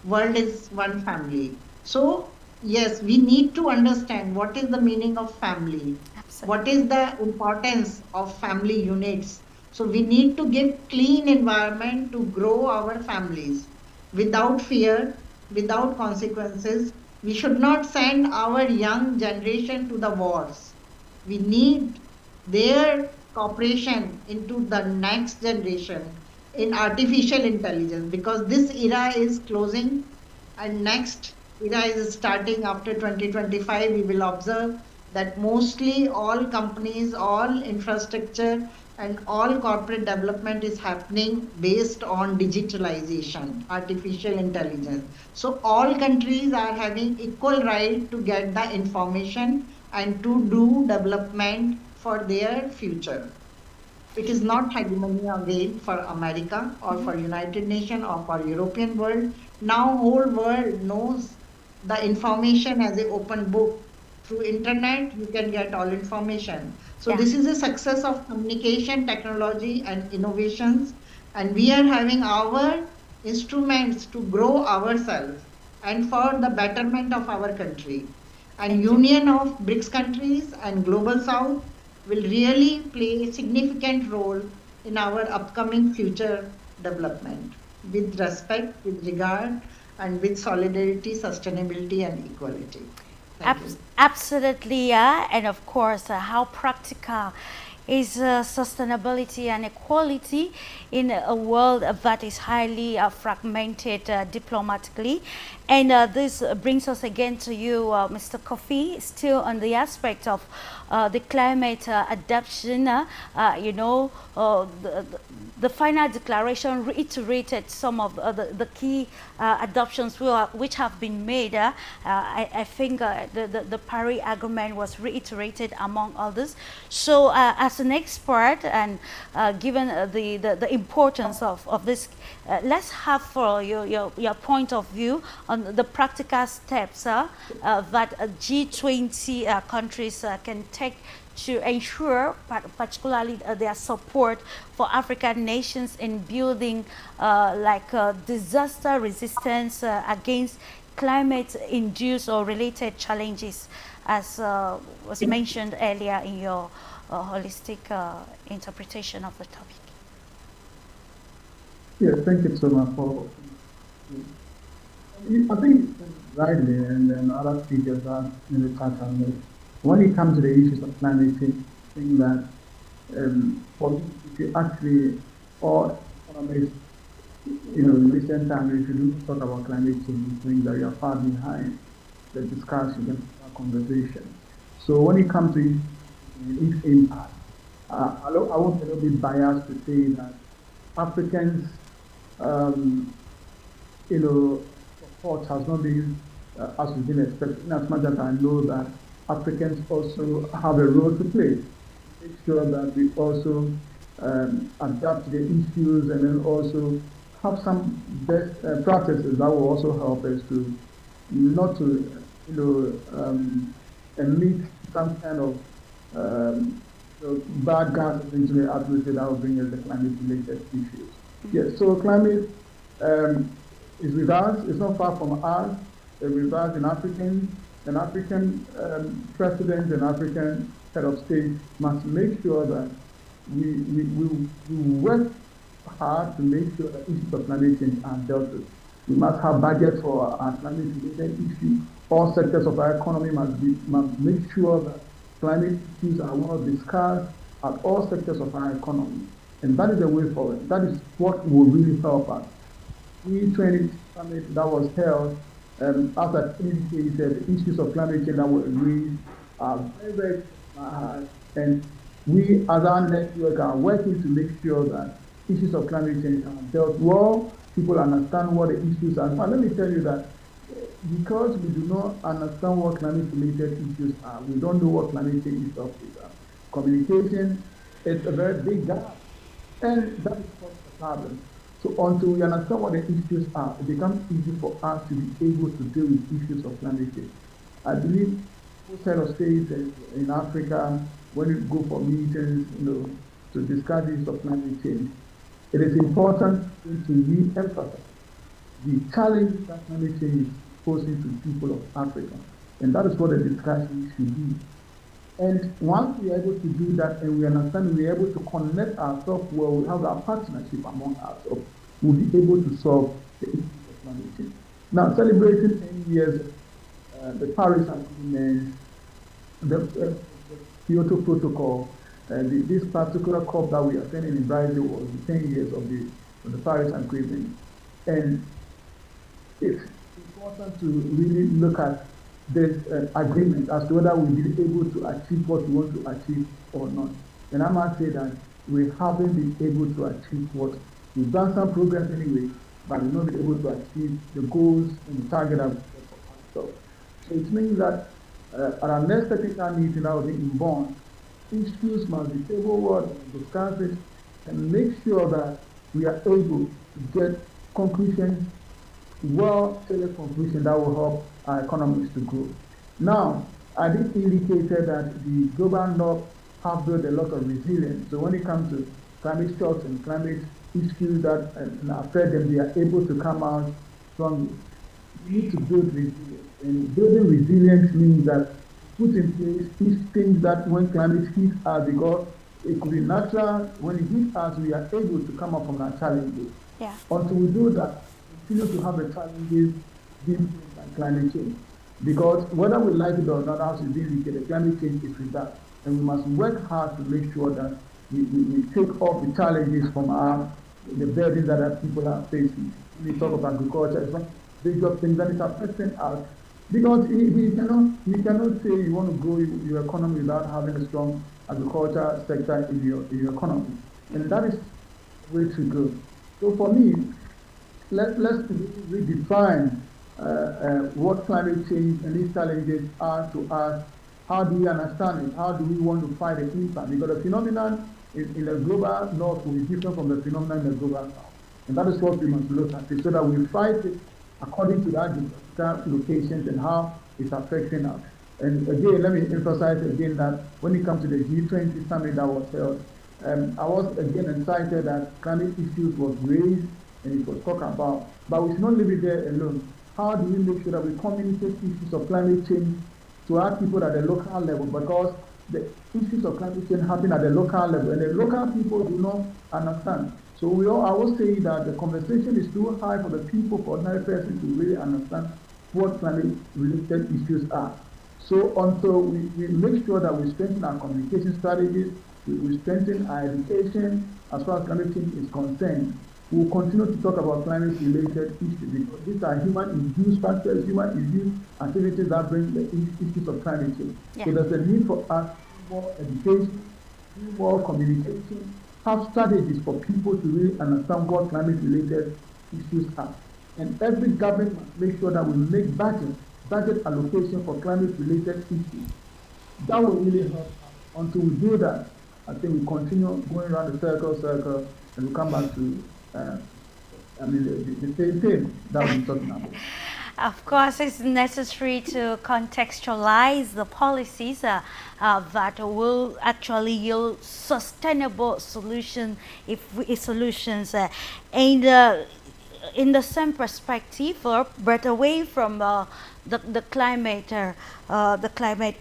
World is one family. So yes, we need to understand what is the meaning of family. Absolutely. What is the importance of family units. So we need to give clean environment to grow our families without fear, without consequences. We should not send our young generation to the wars. We need their cooperation into the next generation in artificial intelligence, because this era is closing and next era is starting after 2025. We will observe that mostly all companies, all infrastructure and all corporate development is happening based on digitalization, artificial intelligence. So all countries are having equal right to get the information and to do development for their future. It is not hegemony again for America or for United Nations or for European world. Now whole world knows the information as an open book. Through internet, you can get all information. So
Yeah.
this is a success of communication, technology, and innovations. And we are having our instruments to grow ourselves and for the betterment of our country. And union of BRICS countries and Global South will really play a significant role in our upcoming future development with respect, with regard, and with solidarity, sustainability, and equality. Thank you.
Absolutely, yeah. And of course, how practical is sustainability and equality in a world that is highly fragmented diplomatically. And this brings us again to you, Mr. Kofi, still on the aspect of the climate adaptation. You know, the final declaration reiterated some of the key adoptions which have been made. I think the Paris Agreement was reiterated among others. So as an expert and given the importance of this, let's have for your point of view on the practical steps that G20 countries can take to ensure particularly their support for African nations in building disaster resistance against climate-induced or related challenges, as was mentioned earlier in your holistic interpretation of the topic.
Yeah, thank you so much for. I think rightly, and then other speakers are in the touch on it. When it comes to the issues of climate change, I think that if you actually, all economists, in recent times, if you do talk about climate change, it means that you are far behind the discussion and the conversation. So when it comes to its impact, I want a little bit biased to say that Africans, support has not been as we've been expecting, as much as I know that Africans also have a role to play. Make sure that we also adapt to the issues and then also have some best practices that will also help us to not to emit some kind of bad gases into the atmosphere that will bring us the climate-related issues. Yes, so climate is with us. It's not far from us. It's with us in an African president, an African head of state must make sure that we work hard to make sure that issues of climate change are dealt with. We must have budgets for our climate-related issues. All sectors of our economy must make sure that climate issues are well discussed at all sectors of our economy. And that is the way forward. That is what will really help us. G20 summit that was held, after indicated the issues of climate change that were raised are very, very hard. And we as our network are working to make sure that issues of climate change are dealt well. People understand what the issues are. But let me tell you that because we do not understand what climate-related issues are, we don't know what climate change issues are. Communication is a very big gap, and that is the problem. So until we understand what the issues are, it becomes easy for us to be able to deal with issues of climate change. I believe most head of states in Africa, when we go for meetings, to discuss issues of climate change, it is important to re-emphasize the challenge that climate change is posing to the people of Africa. And that is what the discussion should be. And once we are able to do that and we understand we are able to connect ourselves well, we have our partnership among ourselves, we'll be able to solve the issues of climate change. Now, celebrating 10 years, the Paris Agreement, the Kyoto Protocol, this particular COP that we are attending in Brazil was the 10 years of the Paris Agreement. And it's important to really look at this agreement as to whether we'll be able to achieve what we want to achieve or not. And I must say that we haven't been able to achieve what we've done some progress anyway, but we've not been able to achieve the goals and the target that we set for ourselves. So it means that at our next technical meeting that will be in Bonn, issues must be tabled and discuss it and make sure that we are able to get conclusions, well-tailored conclusions that will help our economies to grow. Now, I did indicate that the global north have built a lot of resilience. So when it comes to climate shocks and climate issues that affect them, they are able to come out strongly. We need to build resilience. And building resilience means that put in place these things that when climate hits us, because it could be natural, when it hits us, we are able to come up from our challenges.
Yeah.
Until we do that, we continue to have the challenges being faced by climate change. Because whether we like it or not, as it's been indicated, climate change is with us. And we must work hard to make sure that we take off the challenges from the burdens that our people are facing. When we talk about agriculture, it's one big of things that is affecting us. Because you cannot say you want to grow your economy without having a strong agriculture sector in your economy. And that is the way to go. So for me, let's redefine what climate change and these challenges are to us. How do we understand it? How do we want to fight the impact? Because the phenomenon in the global north will be different from the phenomenon in the global south. And that is what we must look at, so that we fight it according to that geographical locations and how it's affecting us. And again, let me emphasize again that when it comes to the G20 summit that was held, I was again excited that climate issues was raised and it was talked about. But we should not leave it there alone. How do we make sure that we communicate issues of climate change to our people at the local level? Because the issues of climate change happen at the local level, and the local people do not understand. So I will say that the conversation is too high for the people, for ordinary person to really understand what climate-related issues are. So until we make sure that we strengthen our communication strategies, we strengthen our education as far as climate change is concerned, we will continue to talk about climate-related issues, because these are human-induced factors, human-induced activities that bring the issues of climate change. Yeah. So there's a need for us more education, more communication, have strategies for people to really understand what climate-related issues are. And every government must make sure that we make budget allocation for climate-related issues. That will really help us. Until we do that, I think we continue going around the circle, and we come back to the same thing that we're talking about.
Of course, it's necessary to contextualize the policies that will actually yield sustainable solutions. In the same perspective, but away from the climate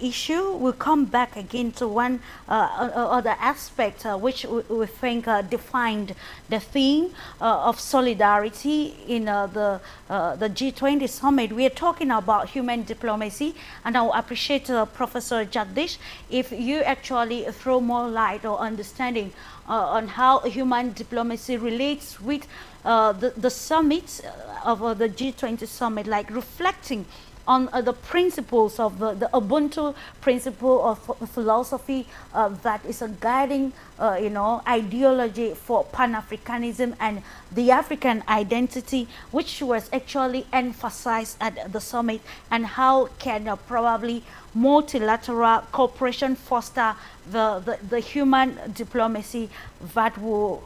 issue, we'll come back again to one other aspect which we think defined the theme of solidarity in the G20 summit. We are talking about human diplomacy, and I will appreciate Professor Jagdish if you actually throw more light or understanding on how human diplomacy relates with the summit of the G20 summit, like reflecting on the principles of the Ubuntu principle of philosophy that is a guiding ideology for Pan-Africanism and the African identity, which was actually emphasized at the summit, and how can probably multilateral cooperation foster the human diplomacy that will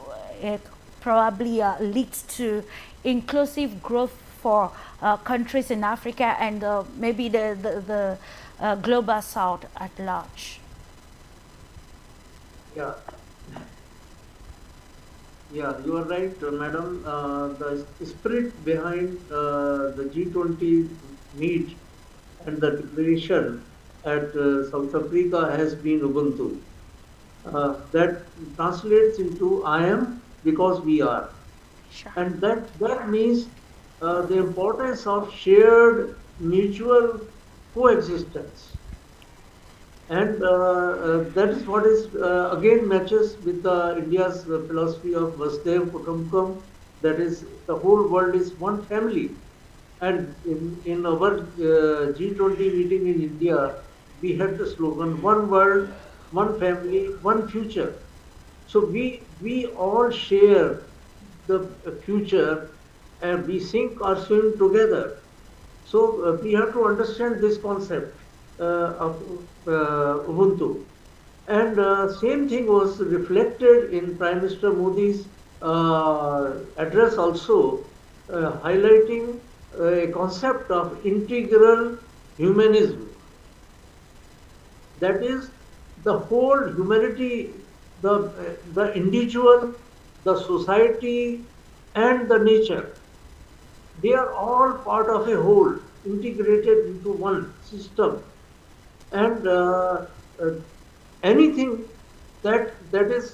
probably lead to inclusive growth for countries in Africa and maybe the global south at large.
Yeah, you are right, madam. The spirit behind the G20 meet and the declaration at South Africa has been Ubuntu. That translates into I am because we are.
Sure.
And that means the importance of shared mutual coexistence. And that is what is again matches with India's philosophy of Vasudhaiva Kutumbakam, that is the whole world is one family. And in our G20 meeting in India, we had the slogan, one world, one family, one future. So we all share the future and we sink or swim together. So we have to understand this concept of Ubuntu. And same thing was reflected in Prime Minister Modi's address also, highlighting a concept of integral humanism. That is, the whole humanity, the individual, the society, and the nature, they are all part of a whole, integrated into one system. And anything that is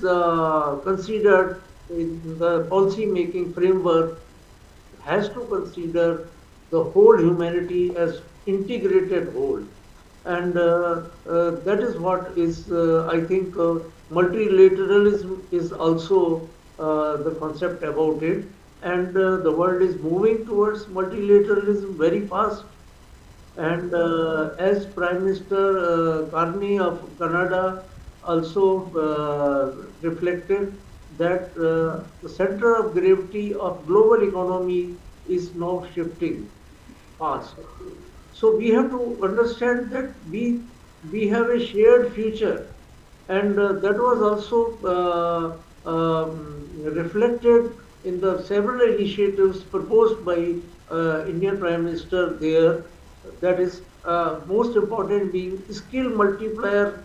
considered in the policy making framework has to consider the whole humanity as integrated whole. And that is what is, I think, multilateralism is also the concept about it. And the world is moving towards multilateralism very fast. And as Prime Minister Carney of Canada also reflected, that the center of gravity of global economy is now shifting fast. So we have to understand that we have a shared future, and that was also reflected in the several initiatives proposed by Indian Prime Minister there. That is most important being skill multiplier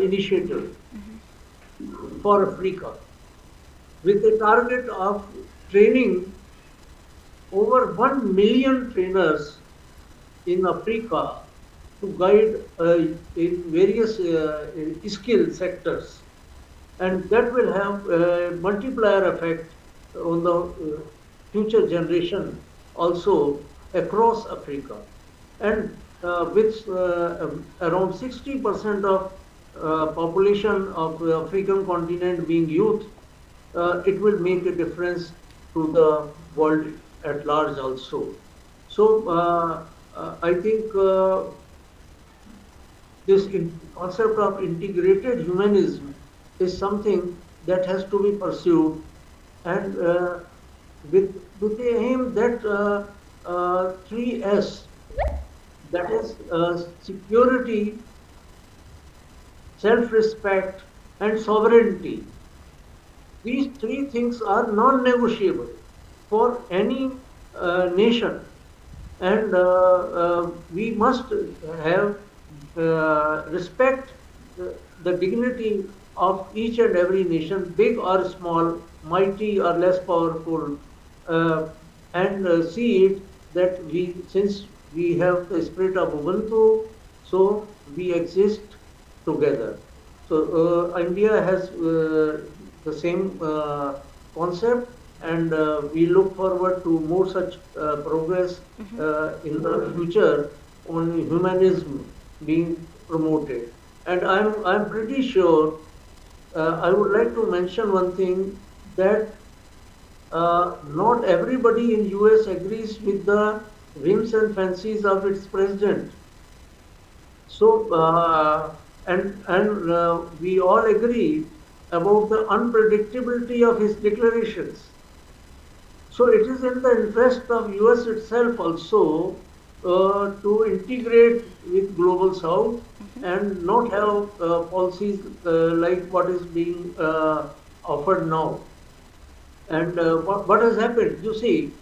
initiative for Africa, with a target of training over 1 million trainers in Africa to guide in various skill sectors. And that will have a multiplier effect on the future generation also across Africa. And with around 60% of population of the African continent being youth, it will make a difference to the world at large also. So I think this concept of integrated humanism is something that has to be pursued, and with the aim that 3S, that is security, self-respect, and sovereignty. These three things are non-negotiable for any nation, and we must have respect the dignity of each and every nation, big or small, mighty or less powerful, and see it that since we have the spirit of Ubuntu, so we exist together. So India has the same concept, and we look forward to more such progress in the future on humanism being promoted. And I'm pretty sure I would like to mention one thing, that not everybody in US agrees with the whims and fancies of its president. So and we all agree about the unpredictability of his declarations. So it is in the interest of US itself also to integrate with Global South and not have policies like what is being offered now. And what has happened? You see,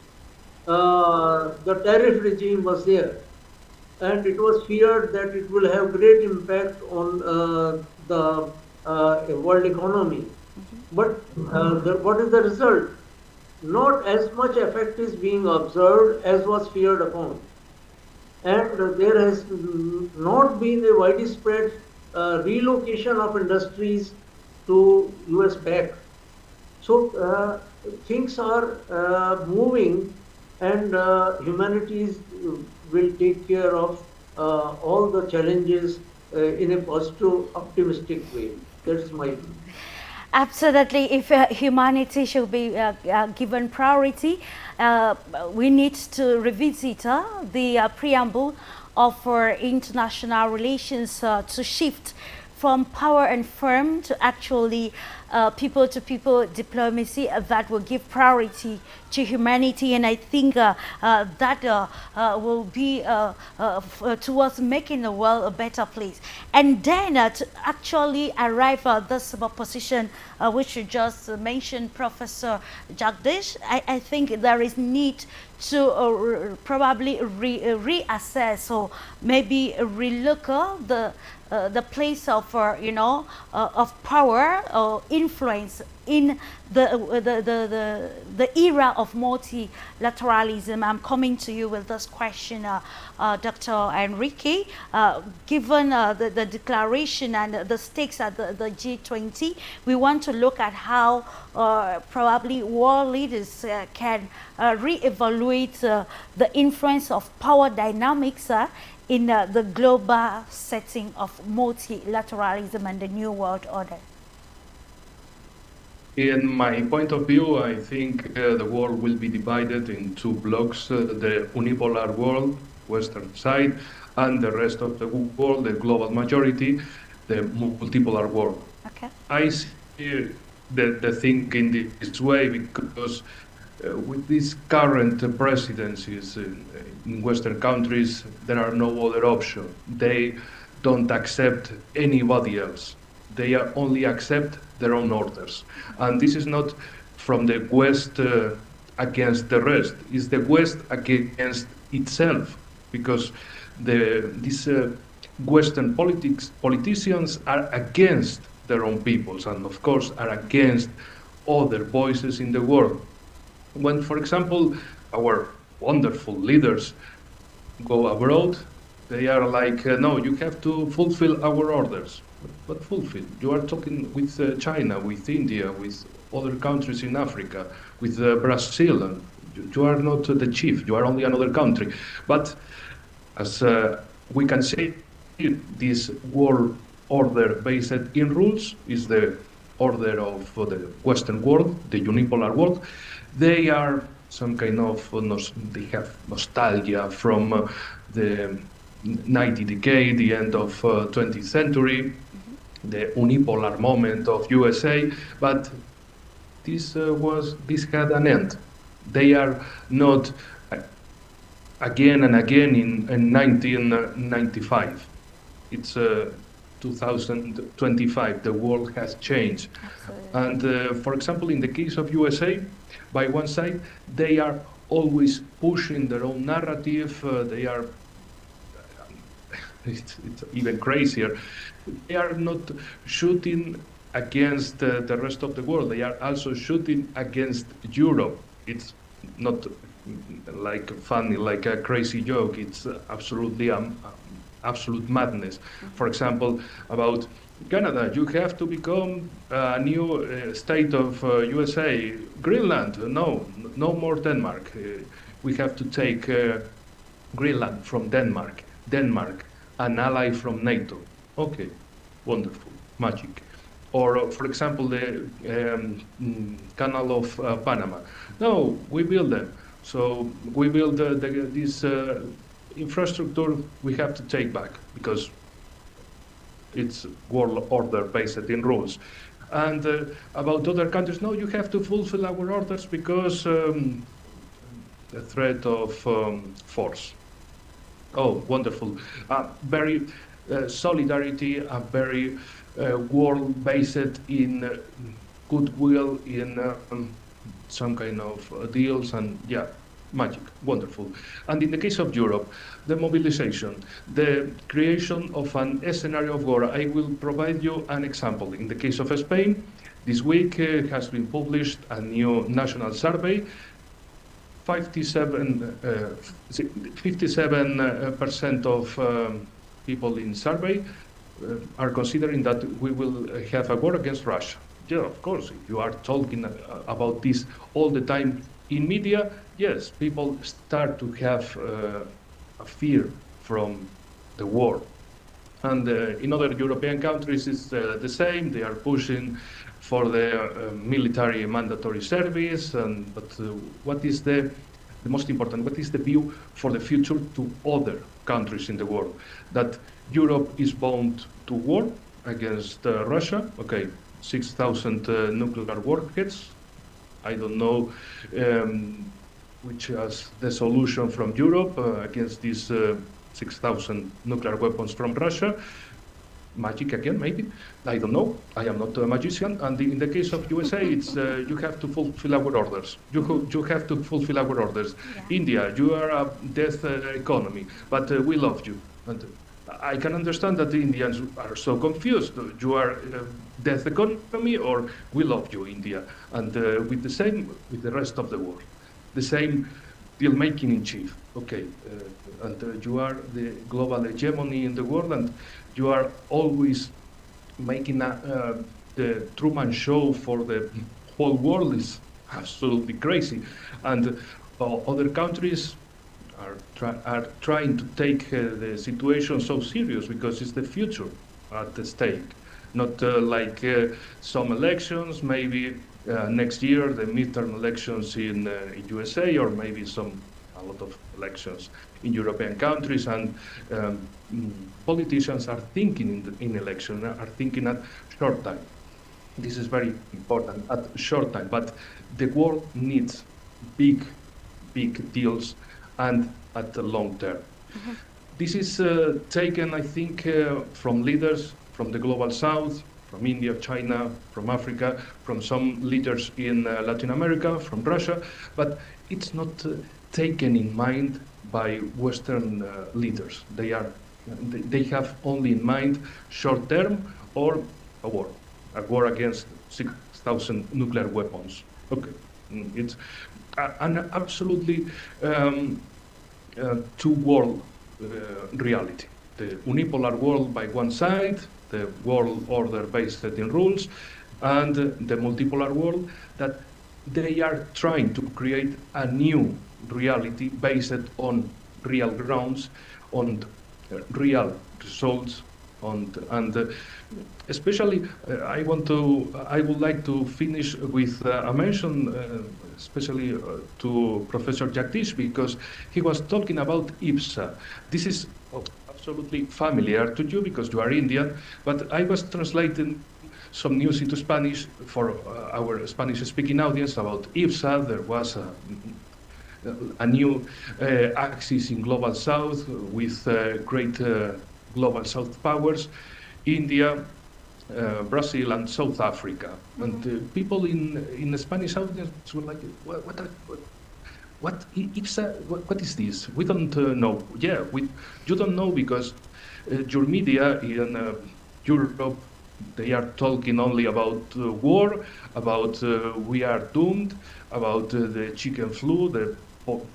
the tariff regime was there, and it was feared that it will have great impact on the world economy. But what is the result? Not as much effect is being observed as was feared upon. And there has not been a widespread relocation of industries to US back. So things are moving, and humanities will take care of all the challenges in a positive, optimistic way. That's my view.
Absolutely. If humanity should be given priority, we need to revisit the preamble of our international relations to shift from power and firm to actually people-to-people diplomacy that will give priority to humanity. And I think that will be towards making the world a better place. And then to actually arrive at this position which you just mentioned, Professor Jagdish, I think there is need to probably reassess or maybe relook the place of of power or influence in the era of multilateralism. I'm coming to you with this question, Dr. Enrique. Given the declaration and the stakes at the G20, we want to look at how probably world leaders can re-evaluate the influence of power dynamics in the global setting of multilateralism and the New World Order.
In my point of view, I think the world will be divided in two blocks, the unipolar world, Western side, and the rest of the world, the global majority, the multipolar world.
Okay.
I see the thing in this way because with these current presidencies in Western countries, there are no other option. They don't accept anybody else. They only accept their own orders. And this is not from the West against the rest. It's the West against itself, because these Western politicians are against their own peoples and, of course, are against other voices in the world. When, for example, our wonderful leaders go abroad, they are like, no, you have to fulfill our orders. But fulfill? You are talking with China, with India, with other countries in Africa, with Brazil, and you are not the chief, you are only another country. But as we can say, this world order based in rules is the order of the Western world, the unipolar world. They are some kind of, they have nostalgia from the 90th decade, the end of 20th century, the unipolar moment of USA, but this had an end. They are not again and again in 1995. It's 2025. The world has changed. Absolutely. And for example, in the case of USA, by one side, they are always pushing their own narrative. They are, it's even crazier. They are not shooting against the rest of the world. They are also shooting against Europe. It's not like funny, like a crazy joke. It's absolutely absolute madness. For example, about Canada, you have to become a new state of USA. Greenland, no more Denmark. We have to take Greenland from Denmark. Denmark, an ally from NATO. Okay, wonderful, magic. Or, for example, the Canal of Panama. No, we build them. So we build this infrastructure we have to take back because it's world order based in rules. And about other countries, no, you have to fulfill our orders because the threat of force. Oh, wonderful. Very solidarity, a very world based in goodwill, in some kind of deals, and yeah, magic, wonderful. And in the case of Europe, the mobilization, the creation of an scenario of war. I will provide you an example. In the case of Spain, this week has been published a new national survey. 57% of people in survey are considering that we will have a war against Russia. Yeah, of course, if you are talking about this all the time in media, yes, people start to have a fear from the war. And in other European countries, it's the same. They are pushing for the military mandatory service. But what is the most important? What is the view for the future to other countries in the world? That Europe is bound to war against Russia. Okay, 6,000 nuclear warheads. I don't know which is the solution from Europe against these 6,000 nuclear weapons from Russia. magic again, maybe. I don't know. I am not a magician. And in the case of USA, it's you have to fulfill our orders. You have to fulfill our orders.
Yeah.
India, you are a death economy, but we love you. And I can understand that the Indians are so confused. You are death economy, or we love you, India. And with the same with the rest of the world, the same deal making in chief. Okay, and you are the global hegemony in the world, and you are always making the Truman Show for the whole world is absolutely crazy. And other countries are trying to take the situation so serious because it's the future at the stake. Not like some elections, maybe next year, the midterm elections in USA, or maybe a lot of elections in European countries, and politicians are thinking in election, are thinking at short time. This is very important, at short time, but the world needs big deals and at the long term.
Mm-hmm.
This is taken, I think, from leaders from the global south, from India, China, from Africa, from some leaders in Latin America, from Russia, but it's not taken in mind by Western leaders. They have only in mind short term or a war against 6,000 nuclear weapons. Okay, it's an absolutely two-world reality. The unipolar world by one side, the world order based in rules, and the multipolar world that they are trying to create a new reality based on real grounds, on real results, and especially I would like to finish with a mention, especially to Professor Jagdish, because he was talking about EPSA. This is absolutely familiar to you because you are Indian, but I was translating some news into Spanish for our Spanish-speaking audience about EPSA. There was a new axis in Global South with great Global South powers, India, Brazil, and South Africa. Mm-hmm. And people in the Spanish audience were like, what IPSA, what is this? We don't know. Yeah, you don't know because your media in Europe, they are talking only about war, about we are doomed, about the chicken flu, the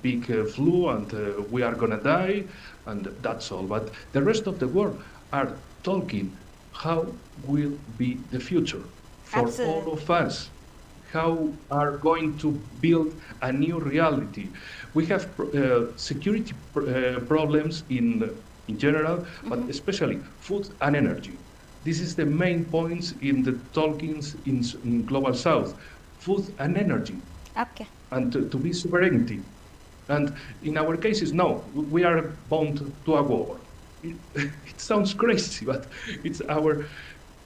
big flu, and we are gonna die, and that's all. But the rest of the world are talking how will be the future for
Absolutely.
all of us. How are going to build a new reality? We have security problems in general, mm-hmm. but especially food and energy. This is the main points in the talkings in Global South, food and energy.
Okay.
And to be sovereignty. And in our cases, no, we are bound to a war. It sounds crazy, but it's our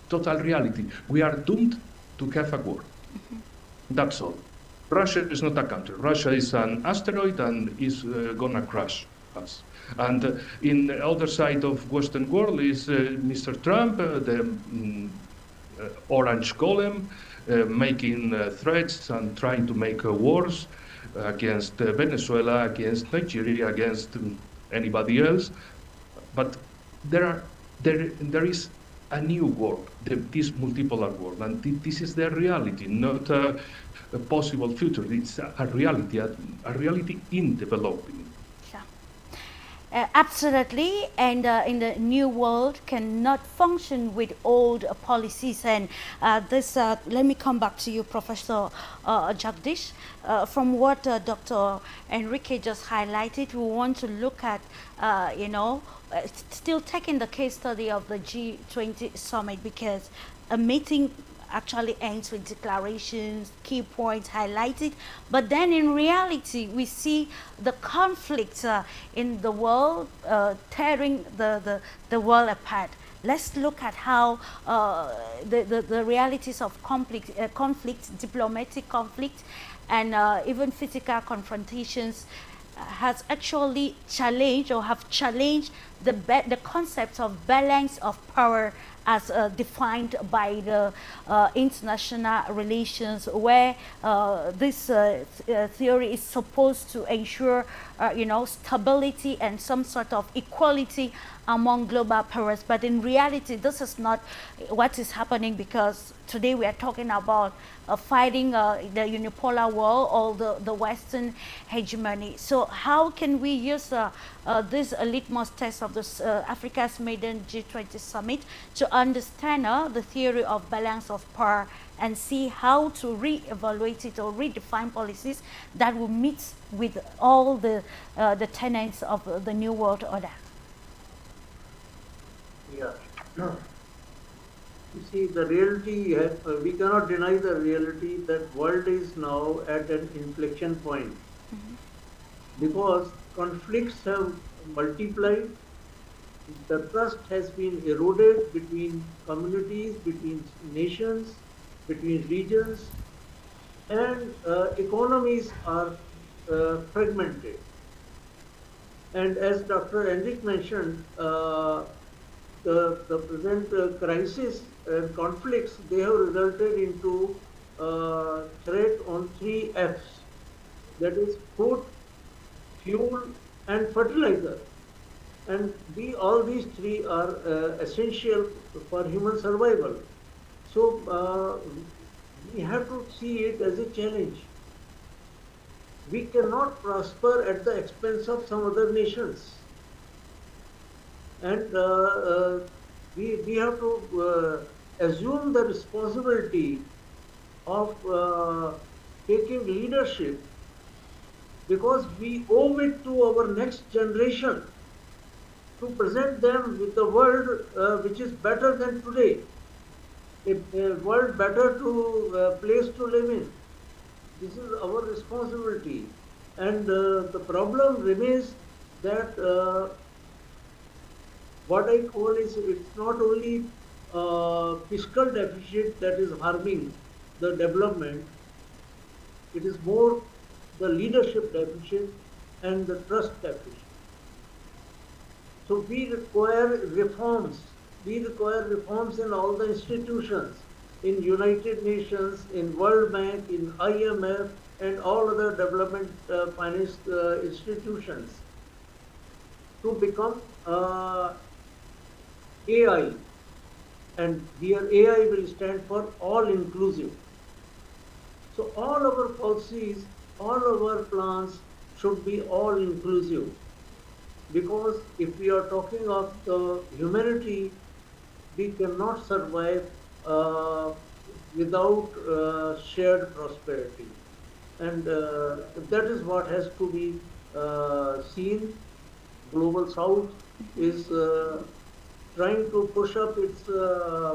total reality. We are doomed to have a war. Mm-hmm. That's all. Russia is not a country. Russia is an asteroid and is gonna crush us. And in the other side of Western world is Mr. Trump, the orange golem, making threats and trying to make wars against Venezuela, against Nigeria, against anybody else. But there is a new world, this multipolar world, and this is the reality, not a possible future. It's a reality in developing.
Absolutely, and in the new world cannot function with old policies. And let me come back to you, Professor Jagdish. From what Dr. Enrique just highlighted, we want to look at, still taking the case study of the G20 summit, because a meeting actually ends with declarations, key points highlighted, but then in reality we see the conflict in the world tearing the world apart. Let's look at how the realities of conflict, diplomatic conflict, and even physical confrontations has actually challenged or have challenged the concept of balance of power as defined by the international relations, where this theory is supposed to ensure, stability and some sort of equality among global powers. But in reality, this is not what is happening, because today we are talking about fighting the unipolar world or the Western hegemony. So how can we use this litmus test of this Africa's Maiden G20 summit to understand the theory of balance of power and see how to re-evaluate it or redefine policies that will meet with all the tenets of the New World Order?
Yeah. You see, the reality, we cannot deny the reality that world is now at an inflection point. Because conflicts have multiplied, the trust has been eroded between communities, between nations, between regions, and economies are fragmented. And as Dr. Enrique mentioned, the present crisis and conflicts, they have resulted into threat on 3 Fs, that is food, fuel, and fertilizer. And all these 3 are essential for human survival. So we have to see it as a challenge. We cannot prosper at the expense of some other nations. And we have to assume the responsibility of taking leadership, because we owe it to our next generation to present them with a world which is better than today, a world better to place to live in. This is our responsibility. And the problem remains that what I call is, it's not only fiscal deficit that is harming the development, it is more the leadership deficit and the trust deficit. So we require reforms. We require reforms in all the institutions, in United Nations, in World Bank, in IMF, and all other development finance institutions to become AI. And here AI will stand for all inclusive. So all our policies, all our plans should be all inclusive. Because if we are talking of the humanity, we cannot survive without shared prosperity. And that is what has to be seen. Global South is trying to push up its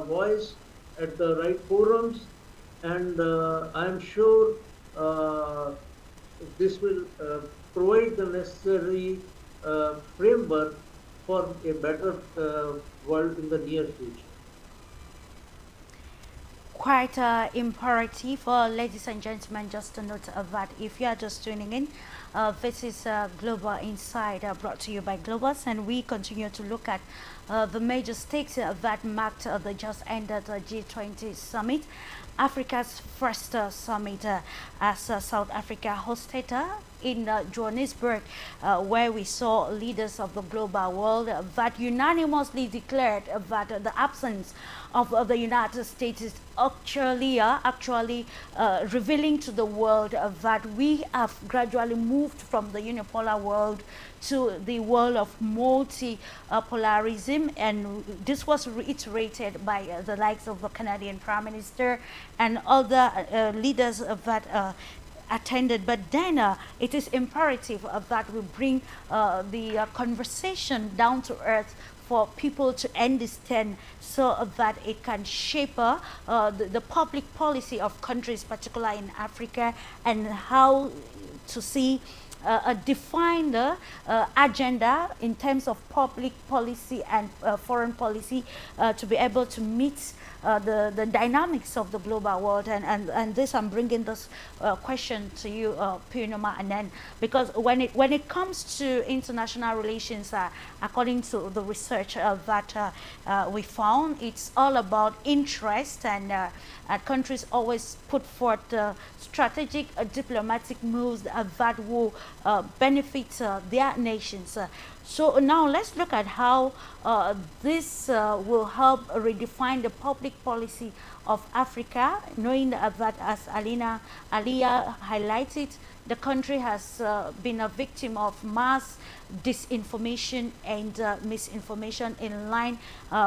voice at the right forums, and I am sure this will provide the necessary framework for a better world in the near future.
Quite imperative, ladies and gentlemen, just to note that if you are just tuning in, this is Global Insight brought to you by Globus, and we continue to look at the major stakes that marked the just ended G20 summit, Africa's first summit as South Africa hosted in Johannesburg, where we saw leaders of the global world that unanimously declared that the absence of the United States is actually revealing to the world that we have gradually moved from the unipolar world to the world of multi-polarism, and this was reiterated by the likes of the Canadian Prime Minister and other leaders that attended. But then it is imperative that we bring the conversation down to earth for people to understand, so that it can shape the public policy of countries, particularly in Africa, and how to see a defined agenda in terms of public policy and foreign policy to be able to meet the dynamics of the global world. And this, I'm bringing this question to you, Purnima, and then because when it comes to international relations, according to the research that we found, it's all about interest, and countries always put forth strategic diplomatic moves that will benefit their nations. So now let's look at how this will help redefine the public policy of Africa, knowing that as AALIYAH highlighted, the country has been a victim of mass disinformation and misinformation in line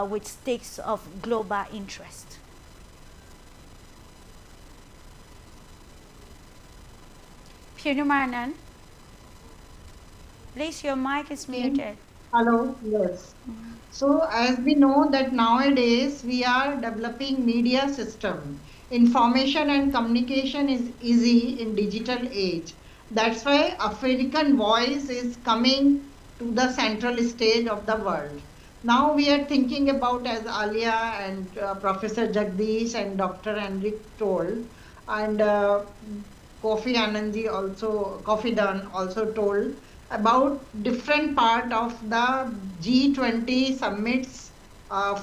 with stakes of global interest. Purnima Anand, please, your mic is muted.
Hello, yes. So as we know that nowadays we are developing media system. Information and communication is easy in digital age. That's why African voice is coming to the central stage of the world. Now we are thinking about, as AALIYAH and Professor Jagdish and Dr. ENRIQUE told, and KOFI Anandji also, KOFI Dan also told about different part of the G20 summits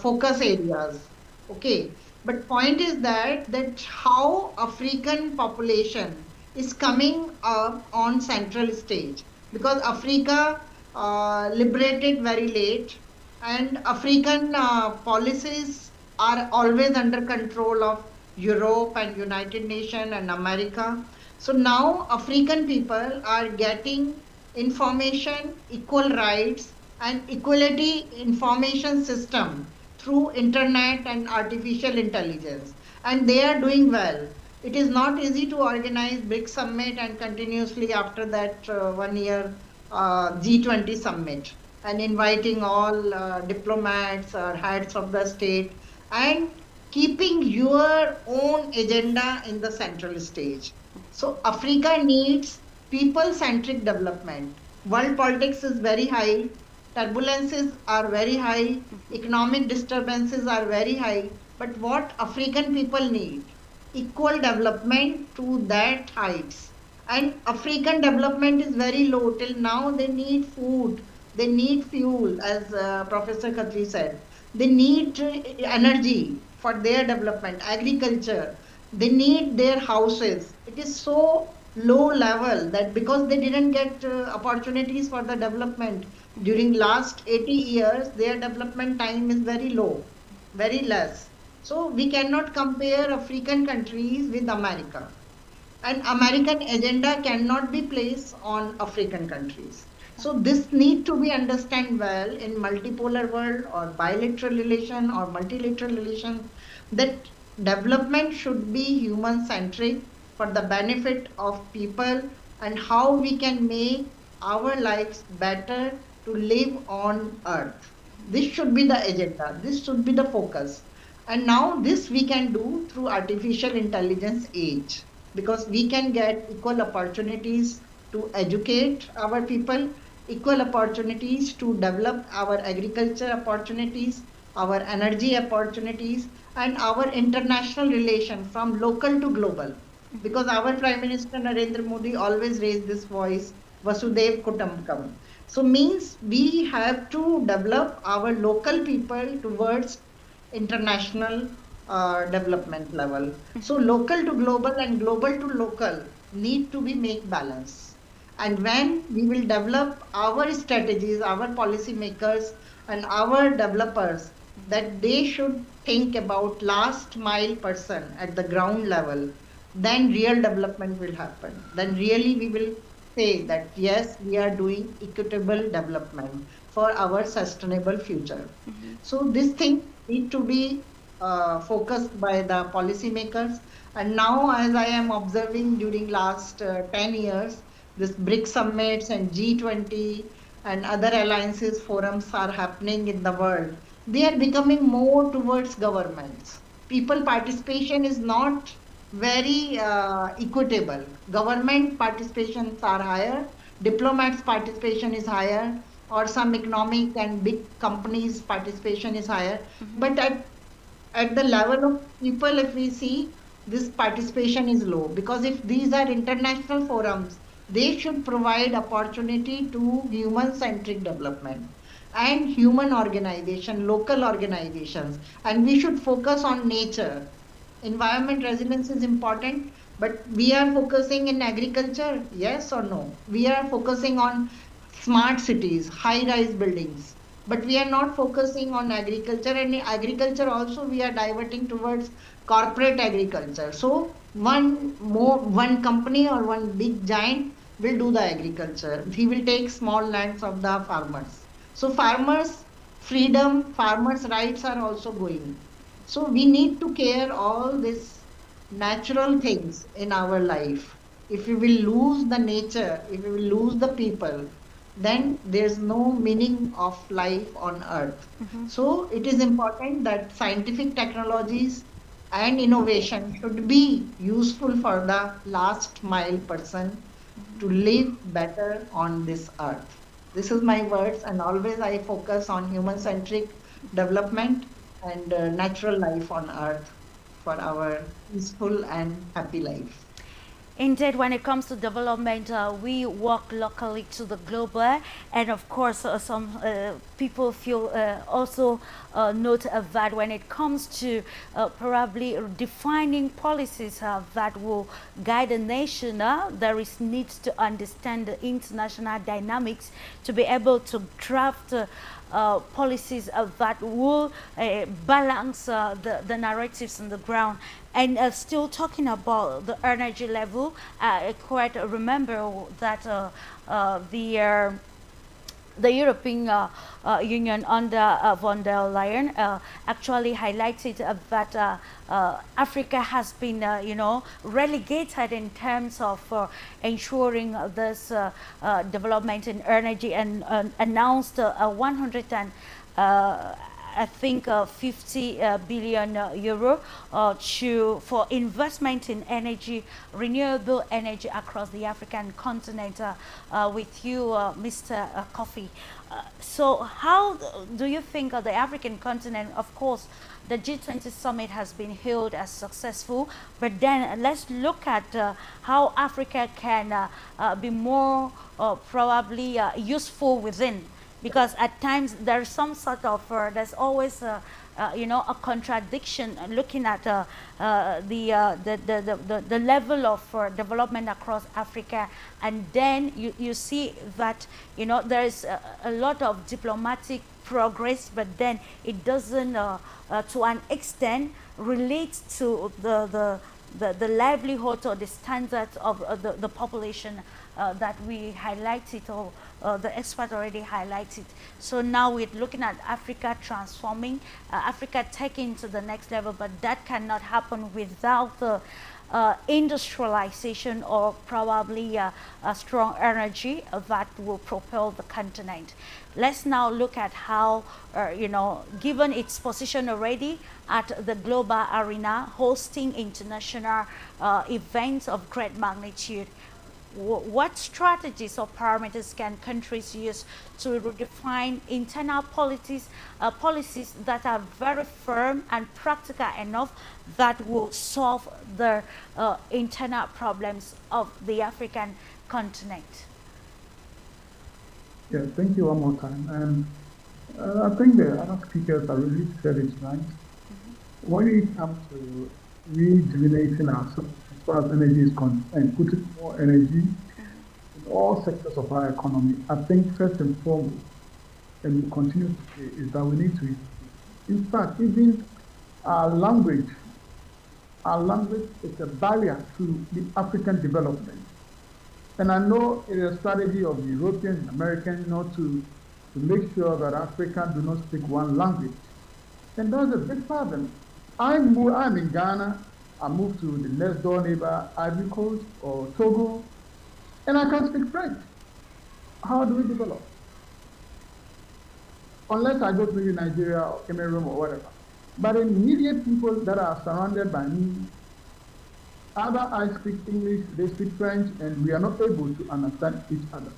focus areas. Okay, but point is that how African population is coming up on central stage, because Africa liberated very late, and African policies are always under control of Europe and United Nations and America. So now African people are getting information, equal rights and equality information system through internet and artificial intelligence, and they are doing well. It is not easy to organize BRICS summit and continuously after that 1 year G20 summit, and inviting all diplomats or heads of the state and keeping your own agenda in the central stage. So Africa needs people-centric development. World politics is very high, turbulences are very high, economic disturbances are very high, but what African people need? Equal development to that heights. And African development is very low. Till now they need food, they need fuel, as Professor KHATRI said. They need energy for their development, agriculture. They need their houses. It is so low level that because they didn't get opportunities for the development during last 80 years, their development time is very low, very less. So we cannot compare African countries with America, and American agenda cannot be placed on African countries. So this need to be understood well in multipolar world or bilateral relation or multilateral relation, that development should be human centric for the benefit of people, and how we can make our lives better to live on earth. This should be the agenda, this should be the focus. And now this we can do through artificial intelligence age, because we can get equal opportunities to educate our people, equal opportunities to develop our agriculture opportunities, our energy opportunities, and our international relation from local to global. Because our Prime Minister Narendra Modi always raised this voice, Vasudev Kutumbakam. So means we have to develop our local people towards international development level. So local to global and global to local need to be make balance. And when we will develop our strategies, our policy makers and our developers, that they should think about last mile person at the ground level, then real development will happen. Then really we will say that yes, we are doing equitable development for our sustainable future. So this thing need to be focused by the policymakers. And now, as I am observing during last 10 years, this BRICS summits and G20 and other alliances forums are happening in the world. They are becoming more towards governments. People participation is not very equitable. Government participations are higher, diplomats participation is higher, or some economic and big companies participation is higher. But at at the level of people, if we see, this participation is low, because if these are international forums, they should provide opportunity to human-centric development and human organization, local organizations, and we should focus on nature. Environment resilience is important, but we are focusing in agriculture, yes or no? We are focusing on smart cities, high-rise buildings, but we are not focusing on agriculture, and in agriculture also we are diverting towards corporate agriculture. So one company or one big giant will do the agriculture. He will take small lands of the farmers. So farmers' freedom, farmers' rights are also going. So we need to care all these natural things in our life. If we will lose the nature, if we will lose the people, then there's no meaning of life on earth. So it is important that scientific technologies and innovation should be useful for the last mile person to live better on this earth. This is my words, and always I focus on human-centric development and natural life on earth for our peaceful and happy life.
Indeed, when it comes to development, we work locally to the global, and of course, some people feel also note that when it comes to probably defining policies that will guide the nation, there is need to understand the international dynamics to be able to draft policies that will balance the narratives on the ground. And still talking about the energy level, I quite remember that the European Union under von der Leyen actually highlighted that Africa has been, relegated in terms of ensuring this development in energy, and announced 50 billion euro for investment in energy, renewable energy across the African continent. With you, Mr. KOFI. So how do you think of the African continent? Of course, the G20 summit has been hailed as successful, but then let's look at how Africa can be more probably useful within. Because at times there's some sort of, there's always a contradiction looking at the level of development across Africa, and then you see that there is a lot of diplomatic progress, but then it doesn't to an extent relate to the livelihood or the standards of the population that we highlighted, or the expert already highlighted. So now we're looking at Africa transforming, Africa taking to the next level, but that cannot happen without the industrialization or probably a strong energy that will propel the continent. Let's now look at how, given its position already at the global arena, hosting international events of great magnitude, what strategies or parameters can countries use to redefine internal policies that are very firm and practical enough that will solve the internal problems of the African continent?
Yeah, thank you one more time. I think the other speakers have really said it right. When it comes to rejuvenating ourselves as far as energy is concerned, putting more energy in all sectors of our economy, I think first and foremost, and we continue to say, is that we need to, in fact, even our language is a barrier to the African development. And I know it is a strategy of the Europeans and Americans not to make sure that Africans do not speak one language. And that's a big problem. I'm in Ghana, I moved to the next door neighbor, Ivory Coast or Togo, and I can't speak French. How do we develop? Unless I go to Nigeria or Cameroon or whatever. But immediate people that are surrounded by me, either I speak English, they speak French, and we are not able to understand each other.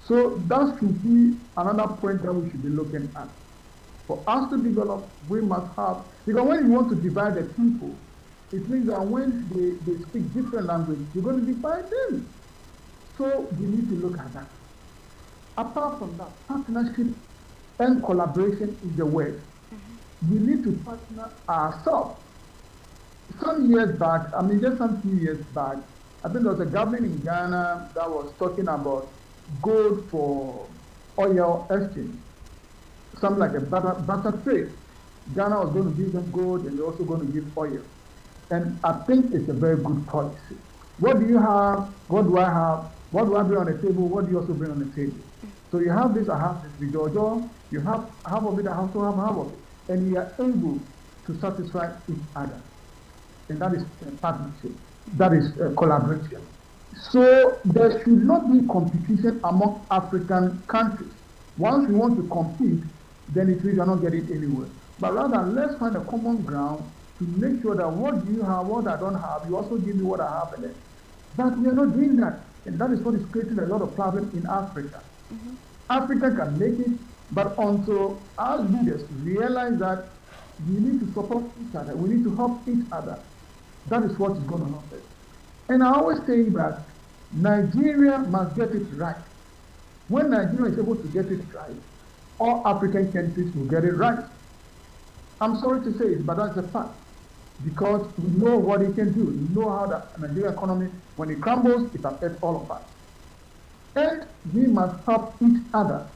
So that should be another point that we should be looking at. For us to develop, we must have, because when you want to divide the people, it means that when they speak different language, you're going to divide them. So we need to look at that. Apart from that, partnership and collaboration is the word. We need to partner ourselves. Some years back, I mean just some few years back, I think there was a government in Ghana that was talking about gold for oil exchange. Something like a barter trade. Ghana was going to give them gold and they're also going to give oil. And I think it's a very good policy. What do you have? What do I have? What do I bring on the table? What do you also bring on the table? So you have this, I have this with Jojo, you have half of it, I also have half of it. And we are able to satisfy each other. And that is partnership. That is collaboration. So there should not be competition among African countries. Once we want to compete, then it means we are not getting anywhere. But rather, let's find a common ground to make sure that what you have, what I don't have, you also give me what I have. But we are not doing that. And that is what is creating a lot of problems in Africa. Africa can make it, but until our leaders realize that we need to support each other, we need to help each other, that is what is going to happen. And I always say that Nigeria must get it right. When Nigeria is able to get it right, all African countries will get it right. I'm sorry to say it, but that's a fact. Because we know what it can do. We know how the Nigerian economy, when it crumbles, it affects all of us. And we must help each other.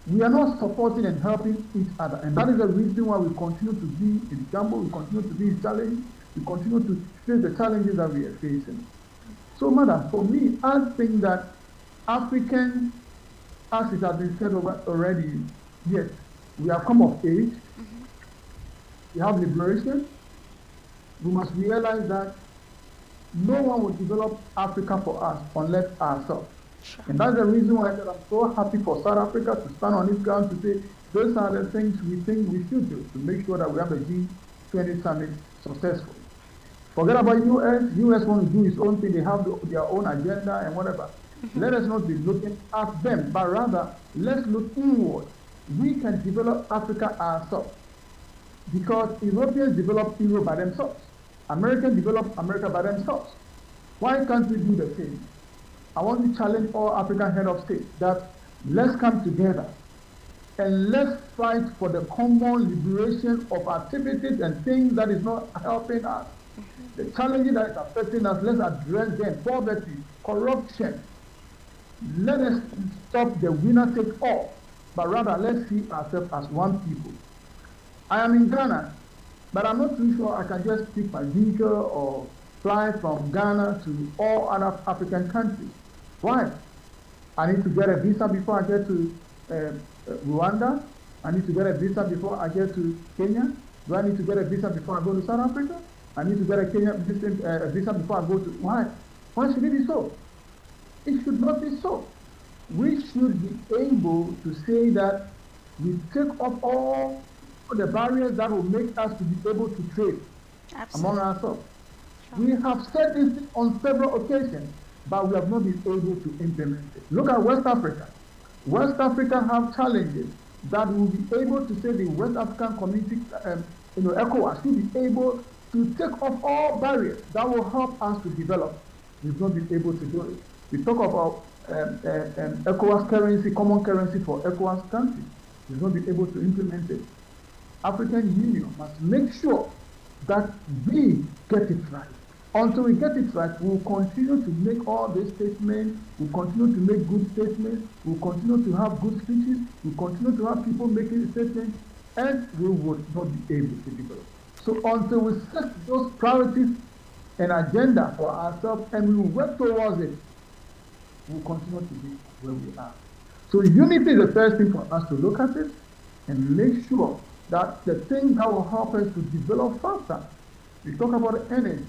We are not supporting and helping each other. And that is the reason why we continue to be in trouble, we continue to be challenged, we continue to face the challenges that we are facing. So, madam, for me, I think that Africans, as it has been said already, yes, we have come of age, we have liberation. We must realize that no one will develop Africa for us unless ourselves. Sure. And that's the reason why I'm so happy for South Africa to stand on its ground to say those are the things we think we should do to make sure that we have a G20 summit successful. Forget about US. US want to do its own thing. They have their own agenda and whatever. Let us not be looking at them, but rather let's look inward. We can develop Africa ourselves because Europeans develop Europe by themselves. Americans develop America by themselves. Why can't we do the same? I want to challenge all African head of state that let's come together and let's fight for the common liberation of activities and things that is not helping us. The challenges that is affecting us, let's address them. Poverty, corruption. Let us stop the winner take all, but rather let's see ourselves as one people. I am in Ghana, but I'm not too sure I can just pick my vehicle or fly from Ghana to all other African countries. Why? I need to get a visa before I get to Rwanda. I need to get a visa before I get to Kenya. Do I need to get a visa before I go to South Africa? I need to get a visa before I go to... Why? Why should it be so? It should not be so. We should be able to say that we take off all the barriers that will make us to be able to trade among ourselves. Sure. We have said this on several occasions, but we have not been able to implement it. Look at West Africa. West Africa have challenges that will be able to say the West African community, ECOWAS, should be able to take off all barriers that will help us to develop. We've not been able to do it. We talk about ECOWAS currency, common currency for ECOWAS countries. We've not been able to implement it. African Union must make sure that we get it right. Until we get it right, we'll continue to make all these statements, we'll continue to make good statements, we'll continue to have good speeches, we'll continue to have people making statements, and we would not be able to develop. So until we set those priorities and agenda for ourselves and we work towards it, we'll continue to be where we are. So unity is the first thing for us to look at it and make sure that the thing that will help us to develop faster. We talk about energy,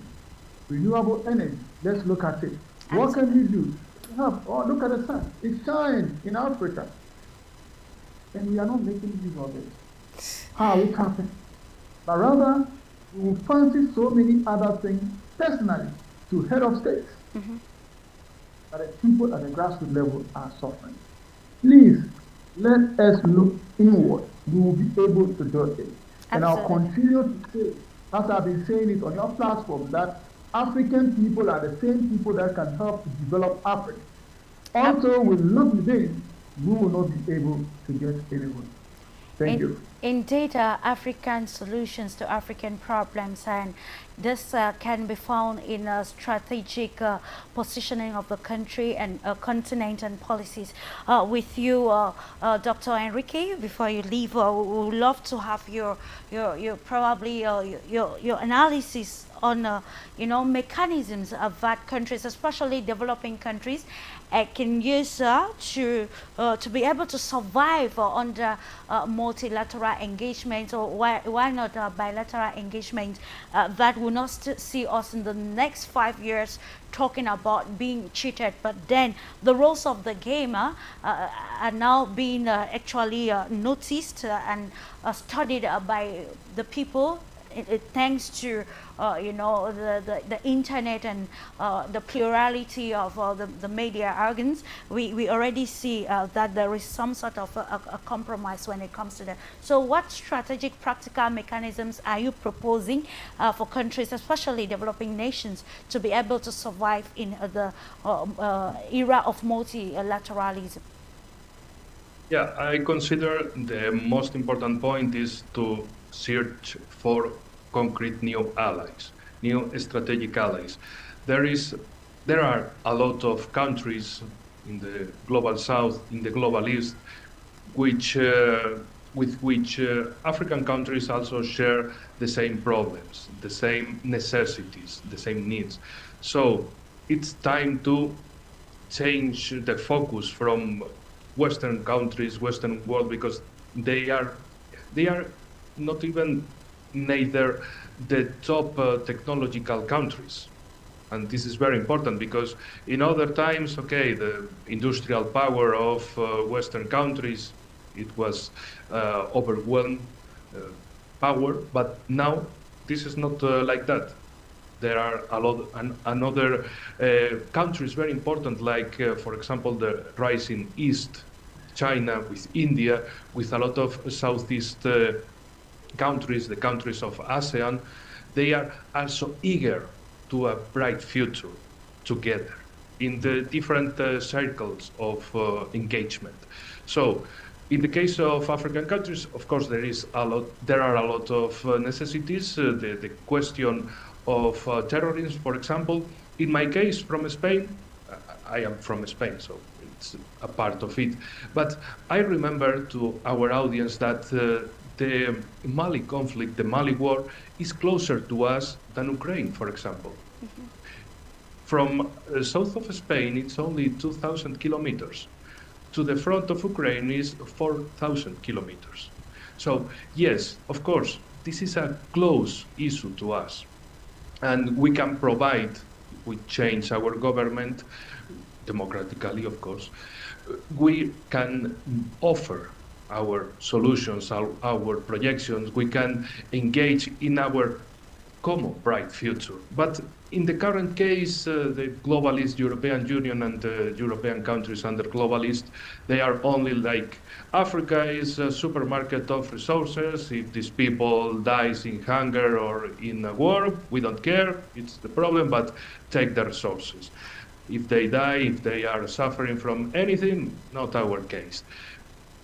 renewable energy. Let's look at it. Absolutely. What can we do? Look at the sun. It shines in Africa. And we are not making use of it. How it happens? But rather, we will fancy so many other things personally to head of states. But the people at the grassroots level are suffering. Please, let us look inward. We will be able to do it. And I'll
Absolutely.
continue to say, as I've been saying it on your platform, that African people are the same people that can help to develop Africa. Also, we look within, we will not be able to get anywhere. Thank you.
Indeed, African solutions to African problems, and this can be found in a strategic positioning of the country and continent and policies. With you, Dr. Enrique, before you leave, we would love to have your probably your analysis on mechanisms that countries, especially developing countries, can use to be able to survive under multilateral engagement, or why not bilateral engagement that will not see us in the next 5 years talking about being cheated, but then the rules of the game are now being actually noticed and studied by the people. Thanks to the internet and the plurality of the media organs, we already see that there is some sort of a compromise when it comes to that. So what strategic practical mechanisms are you proposing for countries, especially developing nations, to be able to survive in the era of multilateralism?
Yeah, I consider the most important point is to search for concrete new allies, new strategic allies. There are a lot of countries in the global south, in the global east, with which African countries also share the same problems, the same necessities, the same needs. So it's time to change the focus from Western countries, Western world, because they are not even neither the top technological countries. And this is very important because in other times, okay, the industrial power of Western countries, it was overwhelmed power, but now this is not like that. There are a lot another countries very important, like for example the rising East, China, with India, with a lot of Southeast countries, the countries of ASEAN. They are also eager to a bright future together in the different circles of engagement. So in the case of African countries, of course, there are a lot of necessities. The question of terrorism, for example, in my case from Spain, I am from Spain, so it's a part of it. But I remember to our audience that the Mali conflict, the Mali war, is closer to us than Ukraine, for example. Mm-hmm. From south of Spain, it's only 2,000 kilometers. To the front of Ukraine is 4,000 kilometers. So yes, of course, this is a close issue to us. And we can provide, if we change our government, democratically, of course, we can offer our solutions, our projections, we can engage in our common bright future. But in the current case, the globalist European Union and the European countries under globalist, they are only like, Africa is a supermarket of resources. If these people dies in hunger or in a war, we don't care, it's the problem, but take the resources. If they die, if they are suffering from anything, not our case.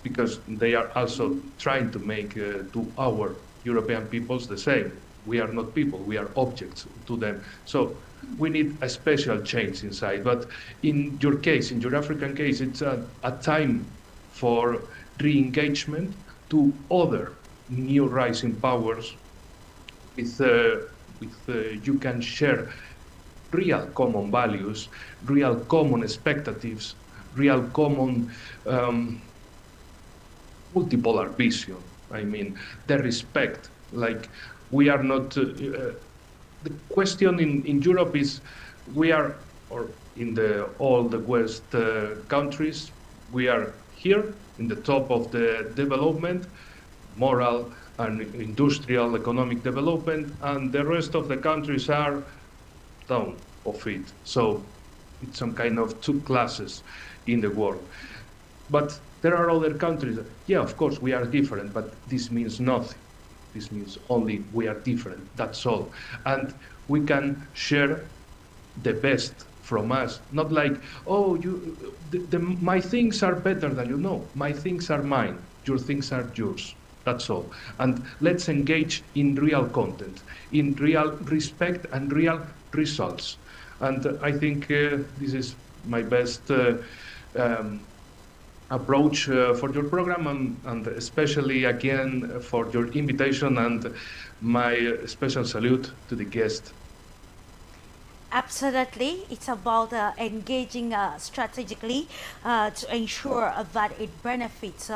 Because they are also trying to make to our European peoples the same. We are not people, we are objects to them. So we need a special change inside. But in your case, in your African case, it's a time for re-engagement to other new rising powers with you can share real common values, real common expectatives, real common multipolar vision. I mean, the respect, like we are not, the question in Europe is, we are, or in all the West countries, we are here in the top of the development, moral and industrial economic development, and the rest of the countries are down of it. So it's some kind of two classes in the world. But there are other countries that, yeah, of course, we are different, but this means nothing. This means only we are different, that's all. And we can share the best from us, not like, oh, my things are better than you. No, my things are mine, your things are yours. That's all. And let's engage in real content, in real respect and real results. And I think this is my best approach for your program, and especially again for your invitation, and my special salute to the guest.
Absolutely, it's about engaging strategically to ensure that it benefits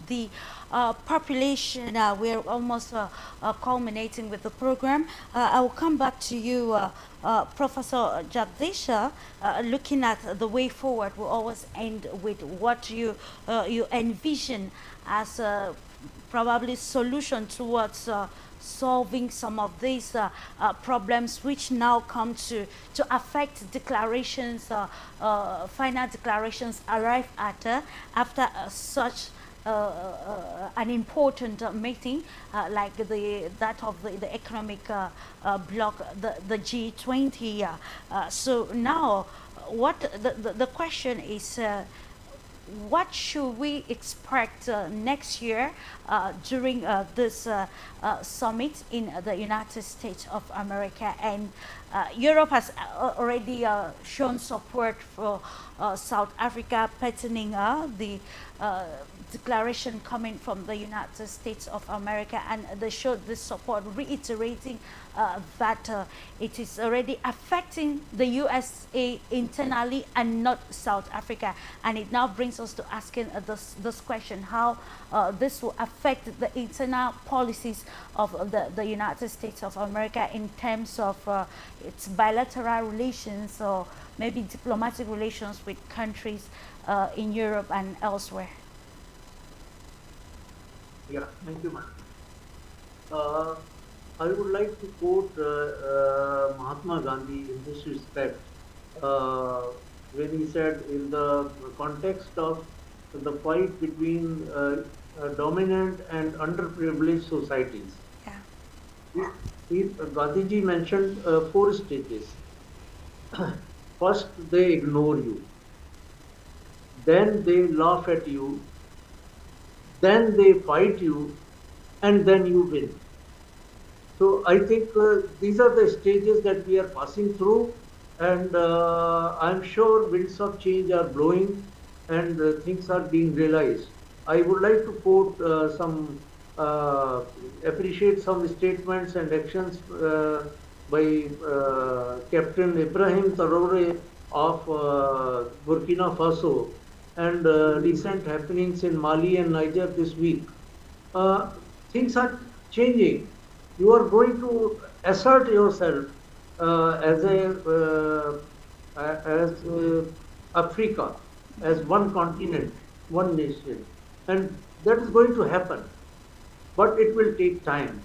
the population. We're almost culminating with the program. I will come back to you, Professor Jagdish. Looking at the way forward, we always end with what you envision as probably solution towards solving some of these problems which now come to affect declarations, final declarations arrived at after such an important meeting like that of the economic bloc, the G20. So now, what the question is, what should we expect next year during this summit in the United States of America? And Europe has already shown support for South Africa, pertaining the declaration coming from the United States of America, and they showed this support, reiterating that it is already affecting the USA internally and not South Africa. And it now brings us to asking this question, how this will affect the internal policies of the United States of America in terms of its bilateral relations, or maybe diplomatic relations with countries in Europe and elsewhere.
Yeah, thank you, ma'am. I would like to quote Mahatma Gandhi in this respect, when he said, in the context of the fight between dominant and underprivileged societies, Gandhiji mentioned 4 stages. First, they ignore you. Then they laugh at you. Then they fight you, and then you win. So I think these are the stages that we are passing through, and I'm sure winds of change are blowing, and things are being realized. I would like to quote appreciate some statements and actions by Captain Ibrahim Traoré of Burkina Faso, and recent happenings in Mali and Niger this week. Things are changing. You are going to assert yourself as Africa, as one continent, one nation, and that is going to happen. But it will take time.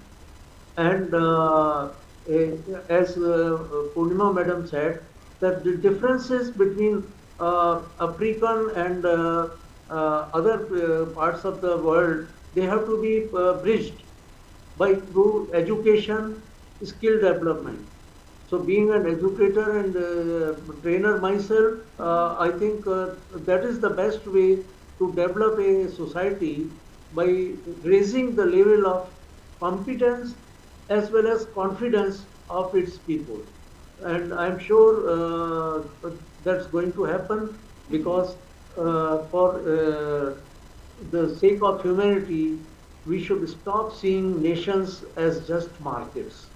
And as Purnima Madam said, that the differences between African and other parts of the world, they have to be bridged through education, skill development. So being an educator and trainer myself, I think that is the best way to develop a society, by raising the level of competence as well as confidence of its people. And I'm sure that's going to happen, because for the sake of humanity, we should stop seeing nations as just markets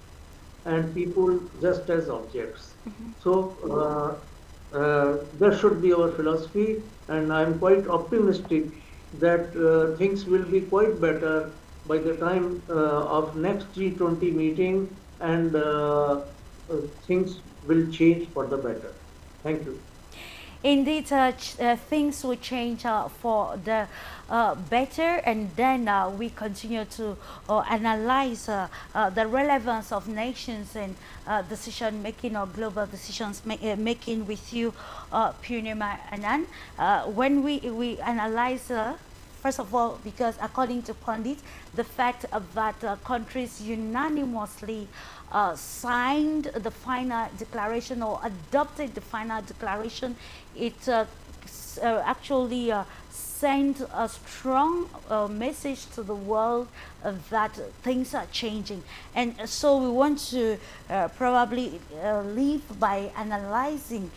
and people just as objects. So that should be our philosophy, and I'm quite optimistic that things will be quite better by the time of next G20 meeting, and things will change for the better. Thank you.
indeed things will change for the better, and then we continue to analyze the relevance of nations and decision making or global decisions making with you, Purnima Anand. When we analyze first of all, because according to Pandit, the fact that countries unanimously signed the final declaration or adopted the final declaration, it actually sent a strong message to the world that things are changing. And so we want to probably leave by analyzing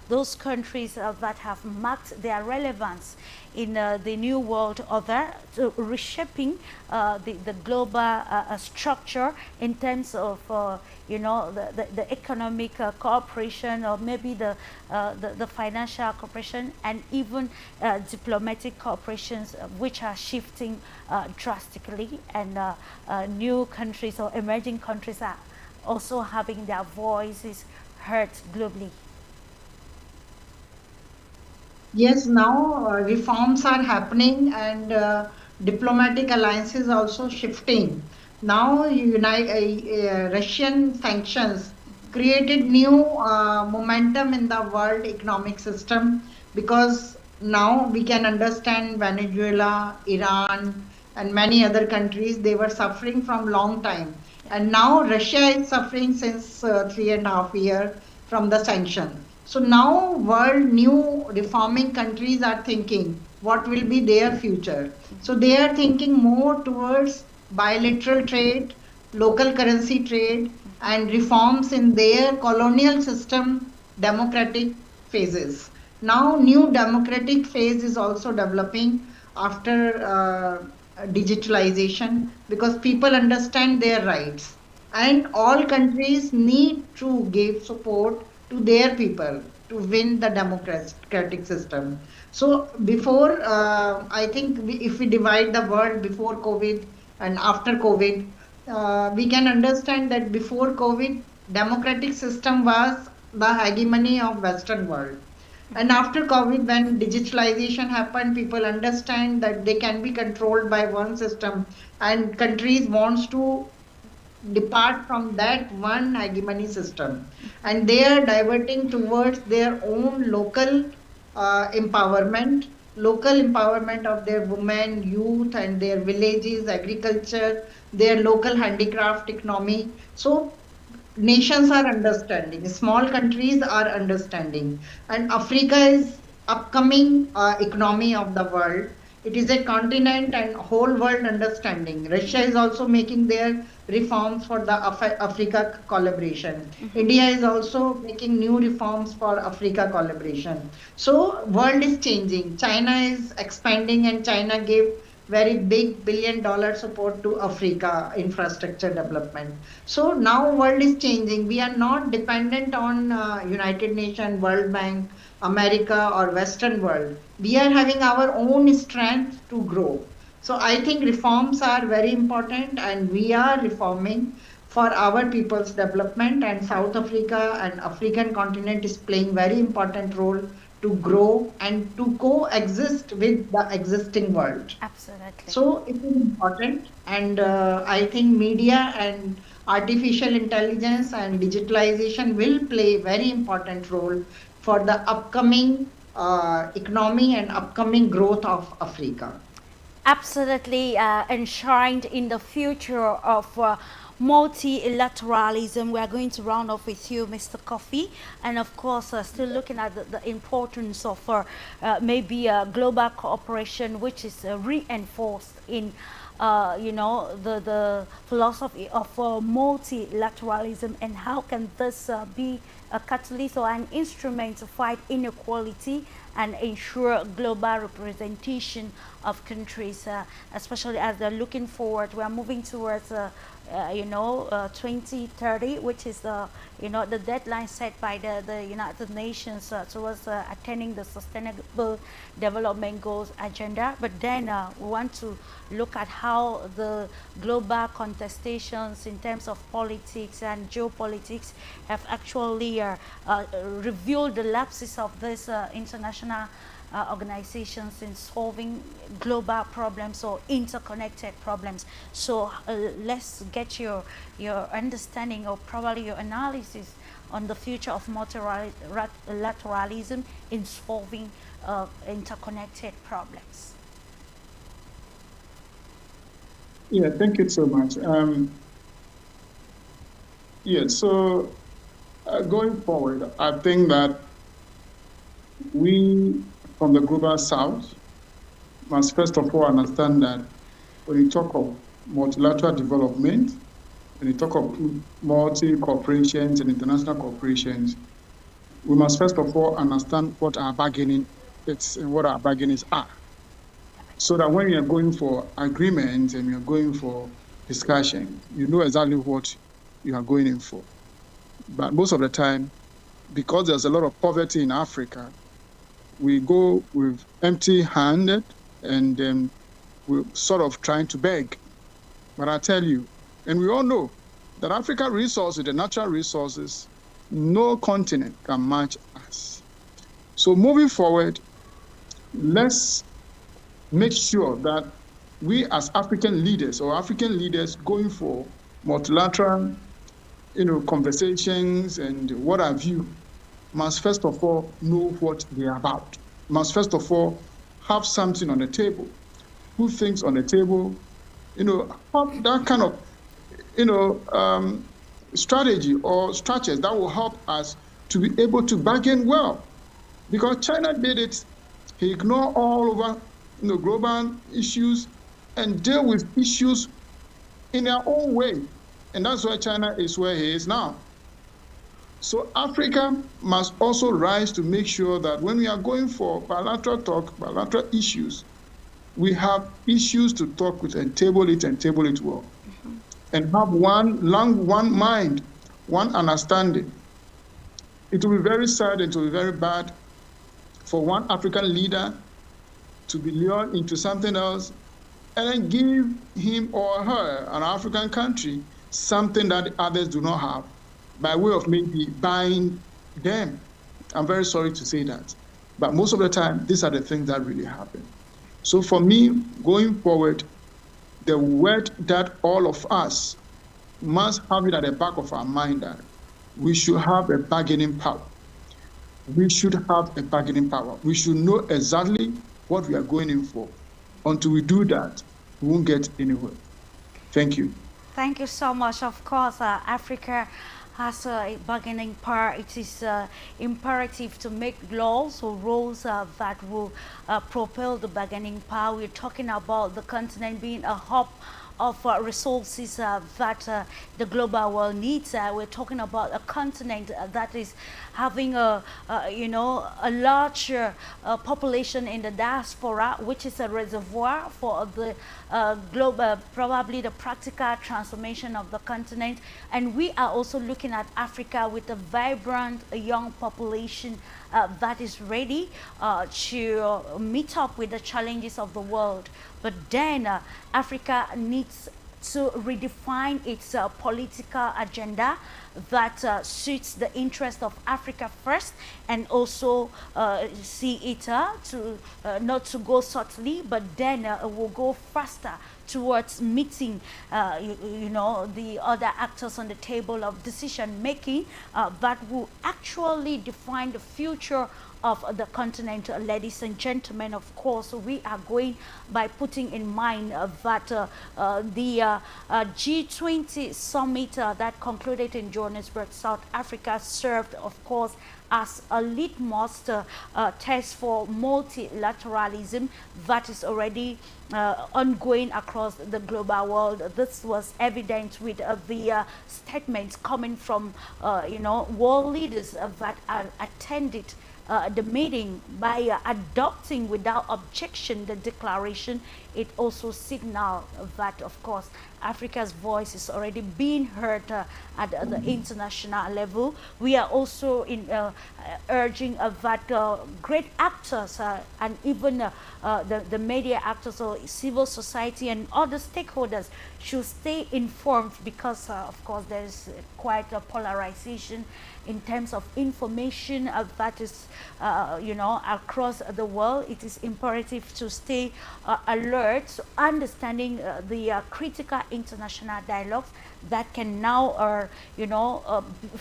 those countries that have marked their relevance in the new world order, reshaping the global structure in terms of the economic cooperation, or maybe the financial cooperation, and even diplomatic cooperations, which are shifting drastically, and new countries or emerging countries are also having their voices heard globally.
Yes, now reforms are happening, and diplomatic alliances also shifting. Now, Russian sanctions created new momentum in the world economic system, because now we can understand Venezuela, Iran, and many other countries, they were suffering from long time. And now Russia is suffering since 3.5 years from the sanction. So now world new reforming countries are thinking what will be their future. So they are thinking more towards bilateral trade, local currency trade, and reforms in their colonial system democratic phases. Now new democratic phase is also developing after digitalization, because people understand their rights, and all countries need to give support to their people to win the democratic system. So before, I think if we divide the world before COVID and after COVID, we can understand that before COVID, democratic system was the hegemony of Western world. And after COVID, when digitalization happened, people understand that they can be controlled by one system, and countries wants to depart from that one hegemony system, and they are diverting towards their own local empowerment of their women, youth, and their villages, agriculture, their local handicraft economy. So nations are understanding, small countries are understanding, and Africa is upcoming economy of the world. It is a continent and whole world understanding. Russia is also making their reforms for the Africa collaboration. India is also making new reforms for Africa collaboration. So world is changing. China is expanding, and China gave very big $1 billion support to Africa infrastructure development. So now world is changing. We are not dependent on United Nations, World Bank, America, or Western world. We are having our own strength to grow. So I think reforms are very important, and we are reforming for our people's development, and South Africa and African continent is playing very important role to grow and to coexist with the existing world.
Absolutely.
So it is important, and I think media and artificial intelligence and digitalization will play very important role for the upcoming economy and upcoming growth of Africa.
Absolutely enshrined in the future of multilateralism. We are going to round off with you, Mr. KOFI, and of course still looking at the importance of maybe global cooperation, which is reinforced in the philosophy of multilateralism, and how can this be a catalyst or an instrument to fight inequality and ensure global representation of countries, especially as they're looking forward. We are moving towards 2030, which is the deadline set by the United Nations towards attaining the Sustainable Development Goals agenda. But then we want to look at how the global contestations in terms of politics and geopolitics have actually revealed the lapses of this international organizations in solving global problems or interconnected problems. So let's get your understanding or probably your analysis on the future of multilateralism in solving interconnected problems.
Yeah, thank you so much. So going forward, I think that we from the global south must first of all understand that when you talk of multilateral development, when you talk of multi-corporations and international corporations, we must first of all understand what our bargaining is and what our bargainings are. So that when you're going for agreement and you're going for discussion, you know exactly what you are going in for. But most of the time, because there's a lot of poverty in Africa, we go with empty-handed and then we're sort of trying to beg. But I tell you, and we all know that African resources, the natural resources, no continent can match us. So moving forward, let's make sure that we as African leaders or African leaders going for multilateral, conversations and what have you, must first of all know what they are about. Must first of all have something on the table, put things on the table, have that kind of, strategy or structures that will help us to be able to bargain well. Because China did it, he ignored all over global issues and deal with issues in their own way. And that's why China is where he is now. So Africa must also rise to make sure that when we are going for bilateral talk, bilateral issues, we have issues to talk with and table it well. And have one mind, one understanding. It will be very sad, it will be very bad for one African leader to be lured into something else and then give him or her, an African country, something that others do not have, by way of maybe buying them. I'm very sorry to say that. But most of the time, these are the things that really happen. So for me, going forward, the word that all of us must have it at the back of our mind that we should have a bargaining power. We should have a bargaining power. We should know exactly what we are going in for. Until we do that, we won't get anywhere. Thank you.
Thank you so much. Of course, Africa has a bargaining power. It is imperative to make laws or rules that will propel the bargaining power. We're talking about the continent being a hub of resources that the global world needs. We're talking about a continent that is having a large population in the diaspora, which is a reservoir for the global, probably the practical transformation of the continent. And we are also looking at Africa with a vibrant young population that is ready to meet up with the challenges of the world. But then Africa needs to redefine its political agenda that suits the interest of Africa first, and also see it to not to go subtly, but then will go faster towards meeting the other actors on the table of decision making that will actually define the future of the continent. Ladies and gentlemen, of course, we are going by putting in mind that the G20 summit that concluded in Johannesburg, South Africa, served, of course, as a litmus test for multilateralism that is already ongoing across the global world. This was evident with the statements coming from world leaders that attended the meeting by adopting without objection the declaration, it also signals that, of course, Africa's voice is already being heard at the international level. We are also urging that great actors and even the media actors or civil society and other stakeholders should stay informed, because of course there is quite a polarization in terms of information that is across the world. It is imperative to stay alert, understanding the critical international dialogues that can now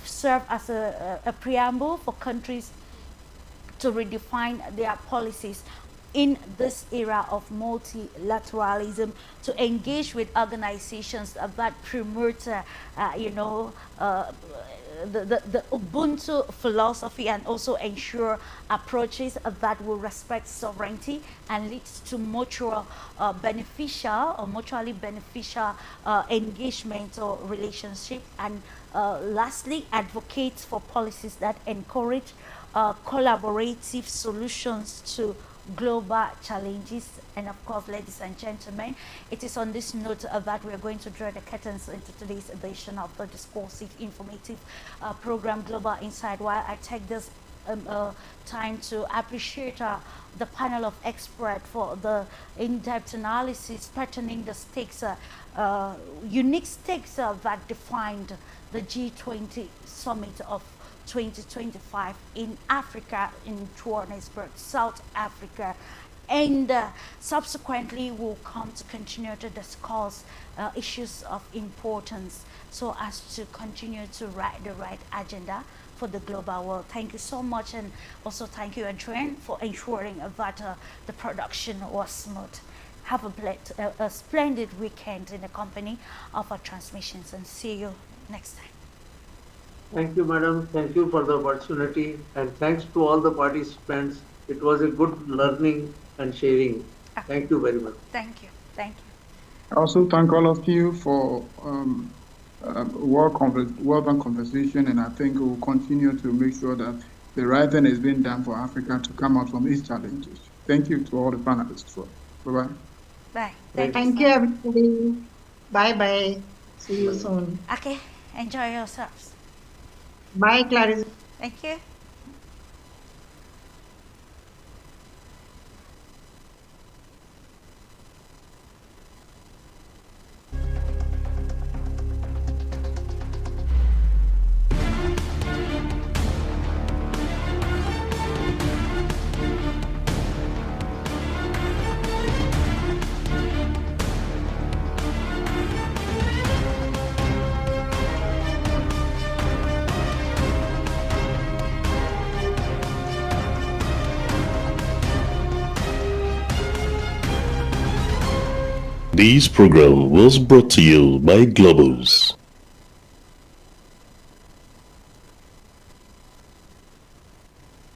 serve as a preamble for countries to redefine their policies in this era of multilateralism, to engage with organizations that promote the Ubuntu philosophy, and also ensure approaches that will respect sovereignty and leads to mutually beneficial engagement or relationship. And lastly, advocates for policies that encourage collaborative solutions to global challenges. And of course, ladies and gentlemen, it is on this note that we are going to draw the curtains into today's edition of the discursive, informative program Global Insight, while I take this time to appreciate the panel of experts for the in-depth analysis pertaining the stakes, unique stakes that defined the G20 summit of 2025 in Africa, in Johannesburg, South Africa. And subsequently we'll come to continue to discuss issues of importance so as to continue to write the right agenda for the global world. Thank you so much, and also thank you, Adrian, for ensuring that the production was smooth. Have a splendid weekend in the company of our transmissions, and see you next time.
Thank you, madam. Thank you for the opportunity, and thanks to all the participants. It was a good learning and sharing. Thank you very much.
Thank you. Thank you.
I also thank all of you for well-done conversation, and I think we will continue to make sure that the right thing is being done for Africa to come out from these challenges. Thank you to all the panelists. Bye-bye.
Bye.
Thank you, everybody. Bye-bye. See you soon.
Okay. Enjoy yourselves.
Bye, Clarissa.
Thank you.
This program was brought to you by Globos.